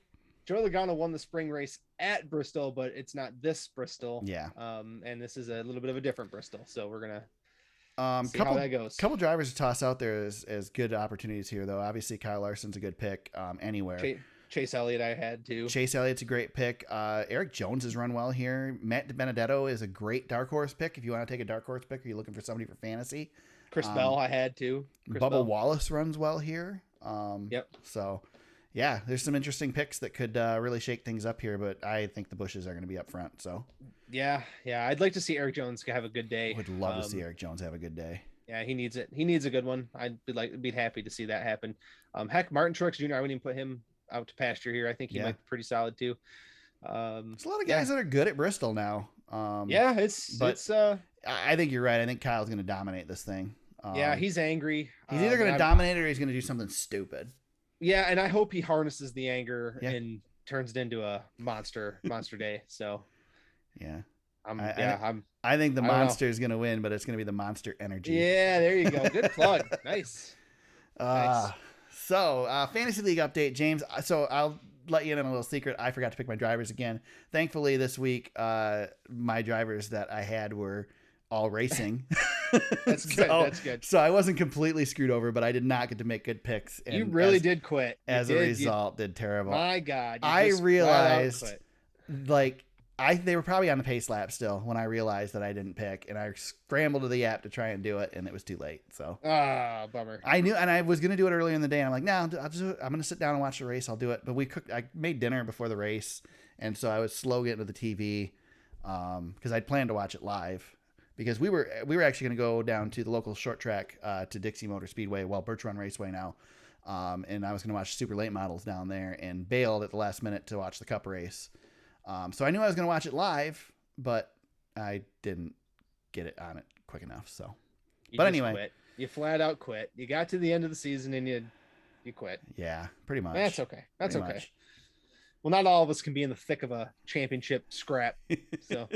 Joey Logano won the spring race at Bristol, but it's not this Bristol. Yeah. And this is a little bit of a different Bristol. So we're going to see how that goes. Couple drivers to toss out there as good opportunities here, though. Obviously, Kyle Larson's a good pick anywhere. Chase Elliott I had too. Chase Elliott's a great pick. Eric Jones has run well here. Matt Benedetto is a great dark horse pick if you want to take a dark horse pick or you're looking for somebody for fantasy. Chris Bell I had too. Bubba Wallace runs well here. Yep. So, yeah, there's some interesting picks that could really shake things up here, but I think the Bushes are going to be up front. So, yeah, I'd like to see Eric Jones have a good day. Would love to see Eric Jones have a good day. Yeah, he needs it. He needs a good one. I'd be happy to see that happen. Heck, Martin Truex Jr. I wouldn't even put him out to pasture here. I think he might be pretty solid too. There's a lot of guys that are good at Bristol now. I think you're right. I think Kyle's going to dominate this thing. He's angry. He's either going to dominate or he's going to do something stupid. Yeah, and I hope he harnesses the anger and turns it into a monster day. So, yeah. I think the monster is going to win, but it's going to be the Monster Energy. Yeah, there you go. Good plug. Nice. So, Fantasy League update, James. So I'll let you in on a little secret. I forgot to pick my drivers again. Thankfully, this week, my drivers that I had were all racing. That's good. That's good. So I wasn't completely screwed over, but I did not get to make good picks. And you really did quit. As a result, did terrible. My God. I realized, they were probably on the pace lap still when I realized that I didn't pick, and I scrambled to the app to try and do it, and it was too late. So, bummer. I knew, and I was going to do it earlier in the day. And I'm like, no, I'll just do it. I'm going to sit down and watch the race. I'll do it. But I made dinner before the race, and so I was slow getting to the TV because I'd planned to watch it live. Because we were actually going to go down to the local short track to Dixie Motor Speedway, Birch Run Raceway now, and I was going to watch super late models down there, and bailed at the last minute to watch the Cup race. So I knew I was going to watch it live, but I didn't get it on it quick enough. So, anyway, quit. You flat out quit. You got to the end of the season and you quit. Yeah, pretty much. That's okay. That's pretty okay. Much. Well, not all of us can be in the thick of a championship scrap. So,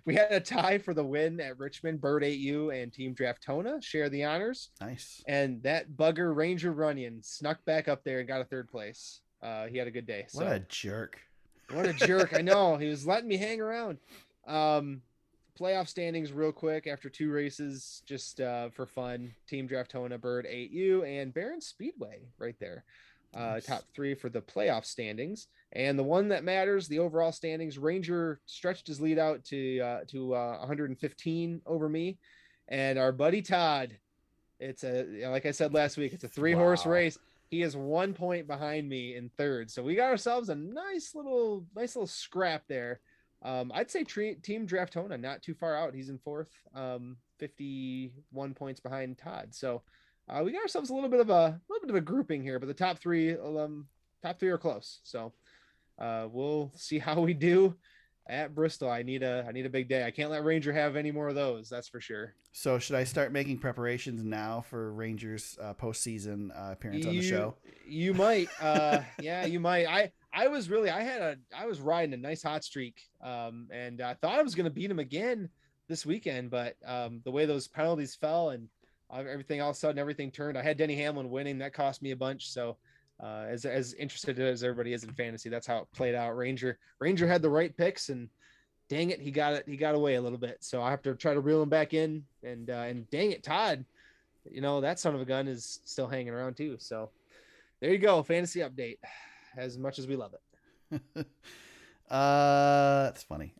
we had a tie for the win at Richmond. Bird 8U and Team Draftona share the honors. Nice. And that bugger Ranger Runyon snuck back up there and got a third place. He had a good day. What a jerk. What a jerk. I know. He was letting me hang around. Playoff standings real quick after 2 races, just for fun. Team Draftona, Bird 8U, and Barron Speedway right there. Nice. Top 3 for the playoff standings. And the one that matters, the overall standings, Ranger stretched his lead out to 115 over me. And our buddy Todd, it's like I said last week, it's a 3-horse race. He is 1 point behind me in third. So we got ourselves a nice little scrap there. I'd say Team Draftona not too far out. He's in fourth, 51 points behind Todd. So we got ourselves a little bit of a grouping here, but the top three are close. So we'll see how we do at Bristol. I need a big day. I can't let Ranger have any more of those. That's for sure. So should I start making preparations now for Ranger's postseason appearance on the show? You might. Yeah, you might. I was riding a nice hot streak. And I thought I was going to beat him again this weekend, but the way those penalties fell and everything, all of a sudden everything turned. I had Denny Hamlin winning. That cost me a bunch. So as interested as everybody is in fantasy, that's how it played out. Ranger had the right picks, and dang it, he got away a little bit. So I have to try to reel him back in, and dang it, Todd, that son of a gun is still hanging around too. So there you go, fantasy update. As much as we love it. That's funny.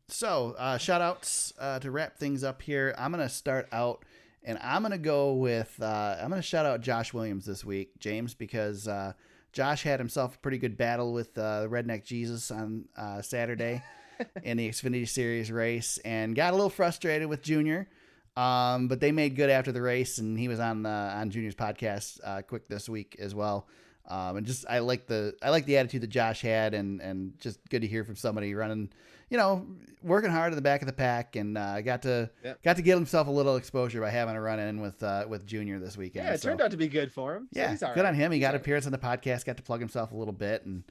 So shout outs to wrap things up here. I'm gonna start out. And I'm going to go with, I'm going to shout out Josh Williams this week, James, because Josh had himself a pretty good battle with Redneck Jesus on Saturday in the Xfinity Series race and got a little frustrated with Junior. But they made good after the race, and he was on Junior's podcast quick this week as well. And just I like the attitude that Josh had, and just good to hear from somebody running, working hard in the back of the pack, and got to get himself a little exposure by having a run in with Junior this weekend. Yeah, it turned out to be good for him. So yeah, he's all good right. on him. He got appearance on the podcast, got to plug himself a little bit, and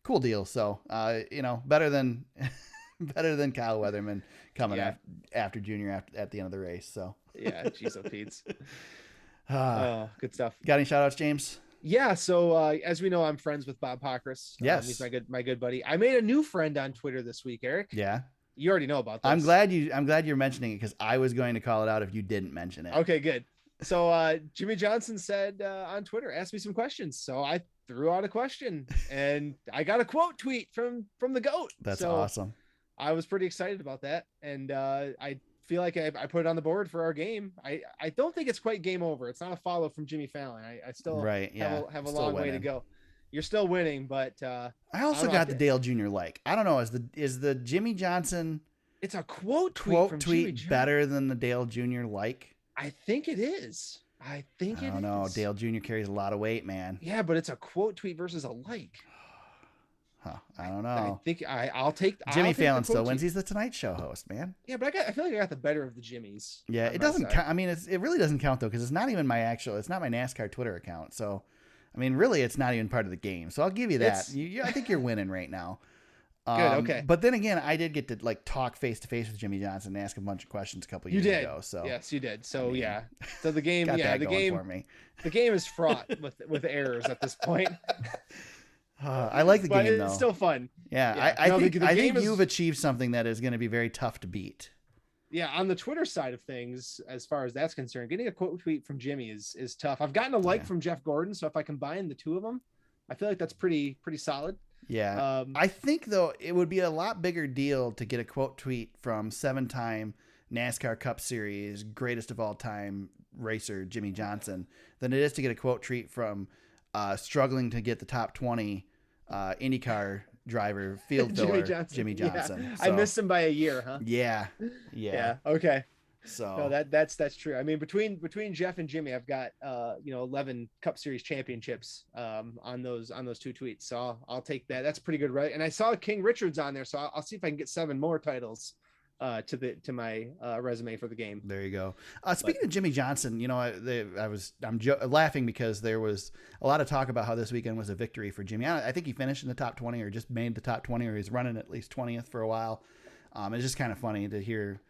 cool deal. So better than Kyle Weatherman coming after Junior at the end of the race. So yeah, geez, Pete's. Good stuff. Got any shout outs, James? Yeah, so as we know, I'm friends with Bob Pockrass. Yes, he's my good buddy. I made a new friend on Twitter this week, Eric. Yeah, you already know about this. I'm glad you're mentioning it because I was going to call it out if you didn't mention it. Okay, good. So Jimmy Johnson said on Twitter, ask me some questions. So I threw out a question, and I got a quote tweet from the GOAT. That's awesome. I was pretty excited about that, and I feel like I put it on the board for our game. I don't think it's quite game over. It's not a follow from Jimmy Fallon. I still have a long way to go. You're still winning, but I also got the Dale Jr. I don't know, is the Jimmy Johnson it's a quote tweet better than the Dale Jr. I think it is. I don't know. Dale Jr. carries a lot of weight, man. Yeah, but it's a quote tweet versus a like. Huh, I don't know. I think I'll take Jimmy Fallon still wins. He's the Tonight Show host, man. Yeah, but I feel like I got the better of the Jimmys. Yeah, it doesn't count. I mean, it really doesn't count though, because it's not even it's not my NASCAR Twitter account. So, I mean, really, it's not even part of the game. So I'll give you that. I think you're winning right now. Good. Okay. But then again, I did get to talk face to face with Jimmy Johnson and ask a bunch of questions a couple years ago. So yes, you did. So so the game, the game for me. The game is fraught with errors at this point. I like the game though. It's still fun. Yeah. I think you've achieved something that is going to be very tough to beat. Yeah, on the Twitter side of things, as far as that's concerned, getting a quote tweet from Jimmy is tough. I've gotten a like from Jeff Gordon, so if I combine the two of them, I feel like that's pretty solid. Yeah. I think though it would be a lot bigger deal to get a quote tweet from 7-time NASCAR Cup Series greatest of all time racer Jimmy Johnson than it is to get a quote tweet from struggling to get the top 20 IndyCar driver field filler Jimmy Johnson. Yeah. So, I missed him by a year, huh? Yeah. Okay. So no, that's true. I mean, between Jeff and Jimmy, I've got 11 Cup Series championships on those two tweets. So I'll take that. That's pretty good, right? And I saw King Richards on there, so I'll see if I can get 7 more titles to my resume for the game. There you go. Speaking of Jimmy Johnson, I'm laughing because there was a lot of talk about how this weekend was a victory for Jimmy. I think he finished in the top 20 or just made the top 20, or he's running at least 20th for a while. It's just kind of funny to hear,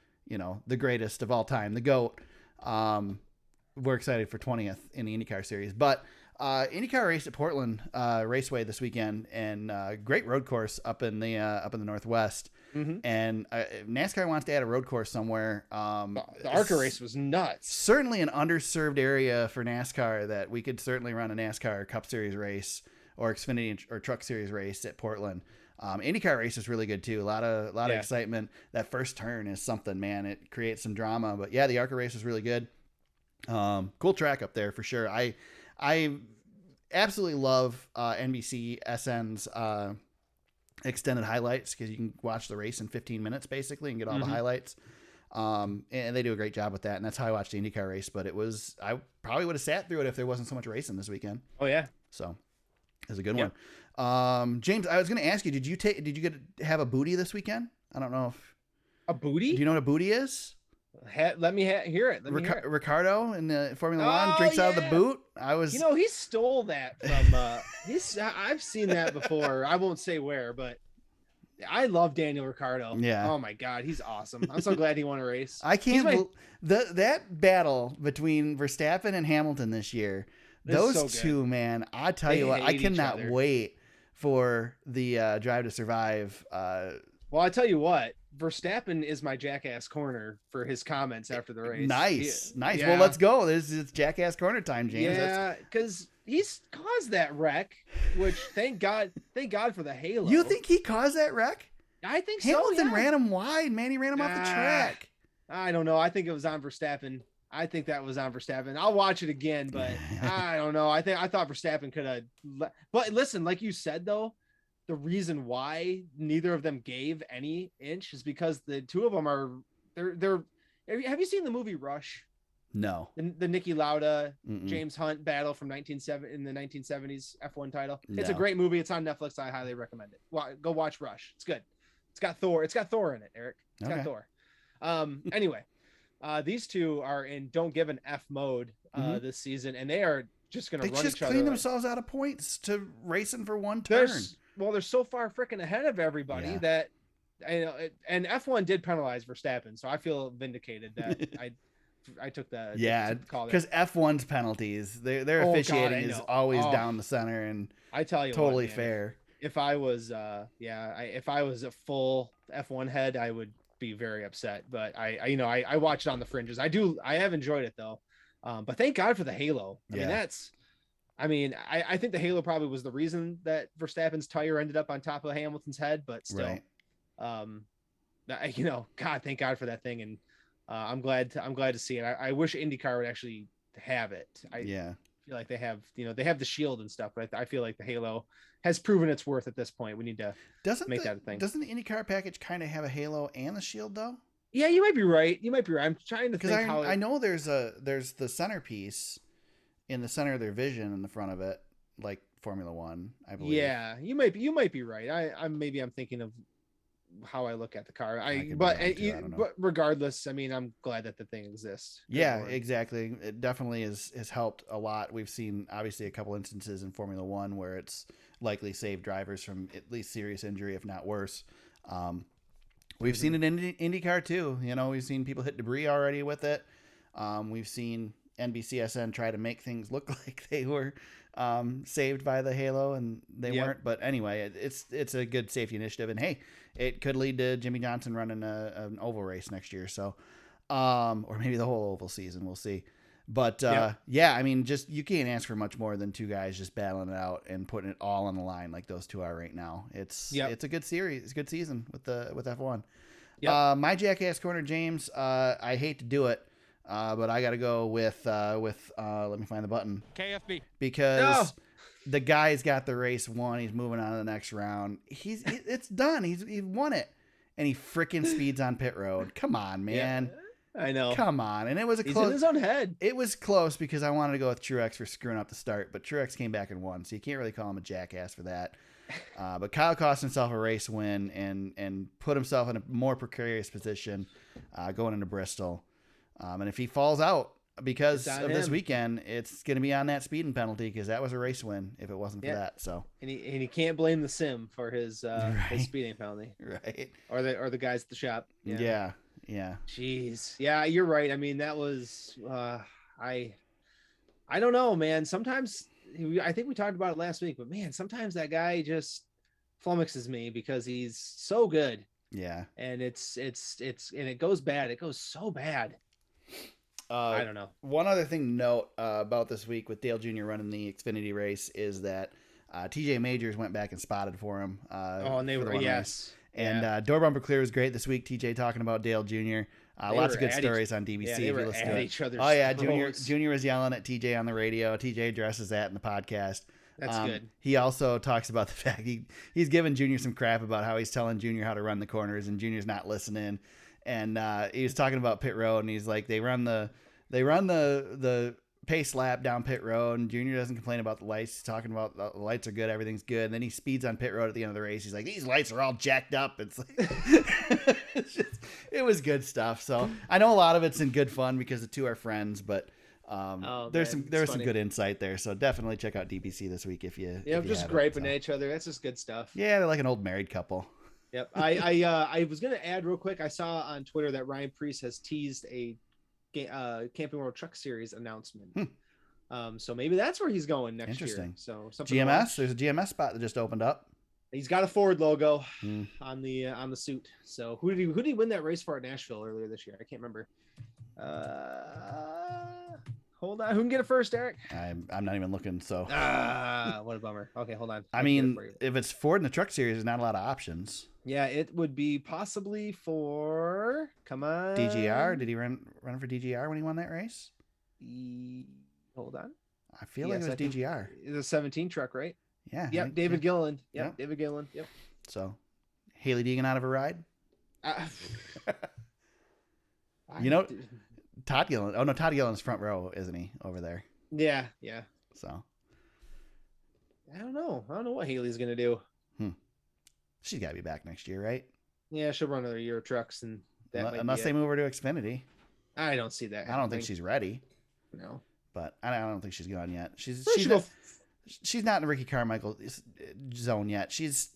the greatest of all time, the GOAT. We're excited for 20th in the IndyCar series, but IndyCar race at Portland Raceway this weekend, and great road course up in the Northwest. Mm-hmm. And NASCAR wants to add a road course somewhere. The ARCA race was nuts. Certainly an underserved area for NASCAR that we could certainly run a NASCAR Cup Series race or Xfinity or Truck Series race at Portland. IndyCar race is really good too. A lot of excitement. That first turn is something, man. It creates some drama. But yeah, the ARCA race is really good. Cool track up there for sure. I absolutely love NBC SN's extended highlights because you can watch the race in 15 minutes basically and get all the highlights. And they do a great job with that. And that's how I watched the IndyCar race. But I probably would have sat through it if there wasn't so much racing this weekend. Oh yeah. So it was a good one. James, I was going to ask you, did you get to have a booty this weekend? I don't know if a booty. Do you know what a booty is? Let me hear it. Ricardo in the Formula One drinks out of the boot. He stole that from. I've seen that before. I won't say where, but I love Daniel Ricciardo. Yeah. Oh my God, he's awesome. I'm so glad he won a race. I can't. That battle between Verstappen and Hamilton this year. Those two, man. I tell you what, I cannot wait for the Drive to Survive. Well, I tell you what, Verstappen is my jackass corner for his comments after the race. Nice. Yeah. Well, let's go. It's jackass corner time, James. Yeah, because he's caused that wreck, which thank God for the halo. You think he caused that wreck? I think Hamilton ran him wide, man. He ran him off the track. I don't know. I think it was on Verstappen. I think that was on Verstappen. I'll watch it again, but I don't know. I thought Verstappen could have. But listen, like you said, though, the reason why neither of them gave any inch is because the two of them are. They're. Have you seen the movie Rush? No. The Niki Lauda, James Hunt battle from in the 1970s F1 title. It's a great movie. It's on Netflix. I highly recommend it. Go watch Rush. It's good. It's got Thor. It's got Thor in it, Eric. It's got Thor. Anyway. These two are in don't give an F mode this season, and they are just going to run each other. They just clean themselves out of points to racing for one turn. They're so far freaking ahead of everybody that and F1 did penalize Verstappen, so I feel vindicated that took the call because F1's penalties, their officiating is always down the center and I tell you totally what, man, fair. If I was if I was a full F1 head, I would be very upset. But I watch it on the fringes. I have enjoyed it though. But thank God for the halo. I think the halo probably was the reason that Verstappen's tire ended up on top of Hamilton's head, but still, God, thank God for that thing. And I'm glad to see it. I wish IndyCar would actually have it. I feel like they have the shield and stuff, but I feel like the halo has proven its worth at this point. We need to make that a thing. Doesn't the IndyCar package kind of have a halo and the shield though? Yeah, you might be right. I'm trying to think I know there's the centerpiece in the center of their vision in the front of it, like Formula One, I believe. Yeah, you might be right. I'm thinking of how I look at the car. But regardless, I'm glad that the thing exists. Yeah, exactly. It definitely has helped a lot. We've seen obviously a couple instances in Formula One where it's likely saved drivers from at least serious injury, if not worse. We've seen it in IndyCar too. We've seen people hit debris already with it. We've seen NBCSN try to make things look like they were saved by the halo, and they weren't. But anyway, it's a good safety initiative, and hey, it could lead to Jimmy Johnson running an oval race next year. So, or maybe the whole oval season. We'll see. But just you can't ask for much more than two guys just battling it out and putting it all on the line like those two are right now. It's a good series, it's a good season with F1. My Jackass Corner, James. I hate to do it. But I got to go with let me find the button. KFB. Because the guy's got the race won. He's moving on to the next round. It's done. He won it. And he freaking speeds on pit road. Come on, man. Yeah, I know. Come on. And it was He's in his own head. It was close because I wanted to go with Truex for screwing up the start, but Truex came back and won. So you can't really call him a jackass for that. But Kyle cost himself a race win and put himself in a more precarious position going into Bristol. And if he falls out because of this weekend, it's going to be on that speeding penalty because that was a race win if it wasn't for that. So and he can't blame the sim for his speeding penalty, right? Or the guys at the shop. Yeah. Jeez, yeah, you're right. That was I don't know, man. Sometimes I think we talked about it last week, but man, sometimes that guy just flummoxes me because he's so good. Yeah, and it's and it goes bad. It goes so bad. I don't know. One other thing to note about this week with Dale Jr. running the Xfinity race is that TJ Majors went back and spotted for him. And they were, yes. And Door Bumper Clear was great this week. TJ talking about Dale Jr. Lots of good stories on DBC. Yeah, they were at each other's Junior was yelling at TJ on the radio. TJ addresses that in the podcast. That's good. He also talks about the fact he's giving Junior some crap about how he's telling Junior how to run the corners, and Junior's not listening. And he was talking about pit road, and he's like, they run the pace lap down pit road, and Junior doesn't complain about the lights. He's talking about the lights are good, everything's good. And then he speeds on pit road at the end of the race. He's like, these lights are all jacked up. It's like, it was good stuff. So I know a lot of it's in good fun because the two are friends, but there was some good insight there. So definitely check out DBC this week if you. Yeah, just griping at each other. That's just good stuff. Yeah, they're like an old married couple. Yep. I was gonna add real quick. I saw on Twitter that Ryan Preece has teased a Camping World Truck Series announcement. So maybe that's where he's going next year. So GMS, there's a GMS spot that just opened up. He's got a Ford logo on the suit. So who did he win that race for at Nashville earlier this year? I can't remember. Hold on, who can get it first, Eric? I'm not even looking. So what a bummer. Okay, hold on. I mean, if it's Ford in the truck series, there's not a lot of options. Yeah, it would be possibly for DGR. Did he run for DGR when he won that race? Hold on. I feel like it was DGR. It's a 17 truck, right? Yeah. Yep. David Gilliland. Yep. David Gilliland. Yep. So, Haley Deegan out of a ride. Todd Gilliland. Oh no, Todd Gilliland's front row, isn't he, over there? Yeah. So, I don't know what Haley's gonna do. She's got to be back next year, right? Yeah, she'll run another year of trucks, and unless they move her to Xfinity. I don't see that happening. I don't think she's ready. No, but I don't think she's gone yet. She's not in the Ricky Carmichael zone yet. She's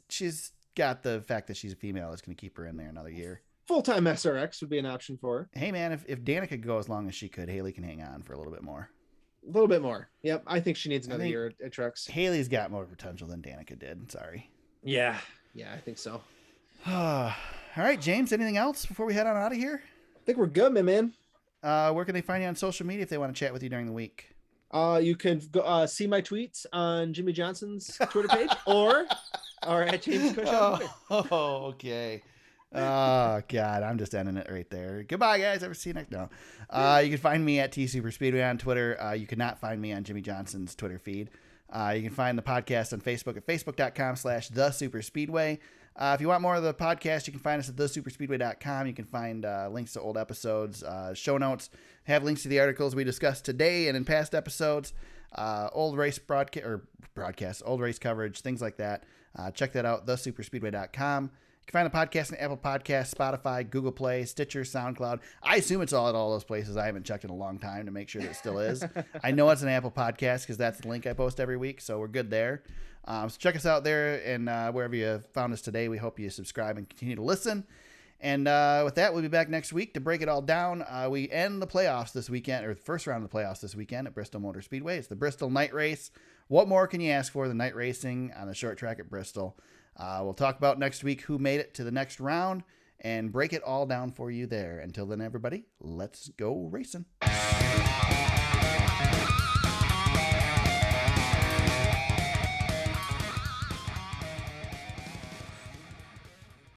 got the fact that she's a female that's going to keep her in there another year. full-time SRX would be an option for her. Hey, man, if Danica could go as long as she could, Haley can hang on for a little bit more. A little bit more. Yep. I think she needs another year at trucks. Haley's got more potential than Danica did. Sorry. Yeah. Yeah, I think so. All right, James, anything else before we head on out of here? I think we're good, man. Where can they find you on social media if they want to chat with you during the week? You can go see my tweets on Jimmy Johnson's Twitter page or at James Cush on Twitter. Oh, okay. Oh, God, I'm just ending it right there. Goodbye, guys. Ever see you next? No. You can find me at TSuperspeedway on Twitter. You cannot find me on Jimmy Johnson's Twitter feed. You can find the podcast on Facebook at facebook.com/thesuperspeedway. If you want more of the podcast, you can find us at thesuperspeedway.com. You can find links to old episodes, show notes, have links to the articles we discussed today and in past episodes, old race broadcast, old race coverage, things like that. Check that out, thesuperspeedway.com. You can find the podcast on Apple Podcasts, Spotify, Google Play, Stitcher, SoundCloud. I assume it's all at all those places. I haven't checked in a long time to make sure that it still is. I know it's an Apple Podcast because that's the link I post every week, so we're good there. So check us out there, and wherever you found us today, we hope you subscribe and continue to listen. And with that, we'll be back next week to break it all down. We end the playoffs this weekend, or the first round of the playoffs this weekend at Bristol Motor Speedway. It's the Bristol Night Race. What more can you ask for than night racing on the short track at Bristol? We'll talk about next week who made it to the next round and break it all down for you there. Until then, everybody, let's go racing.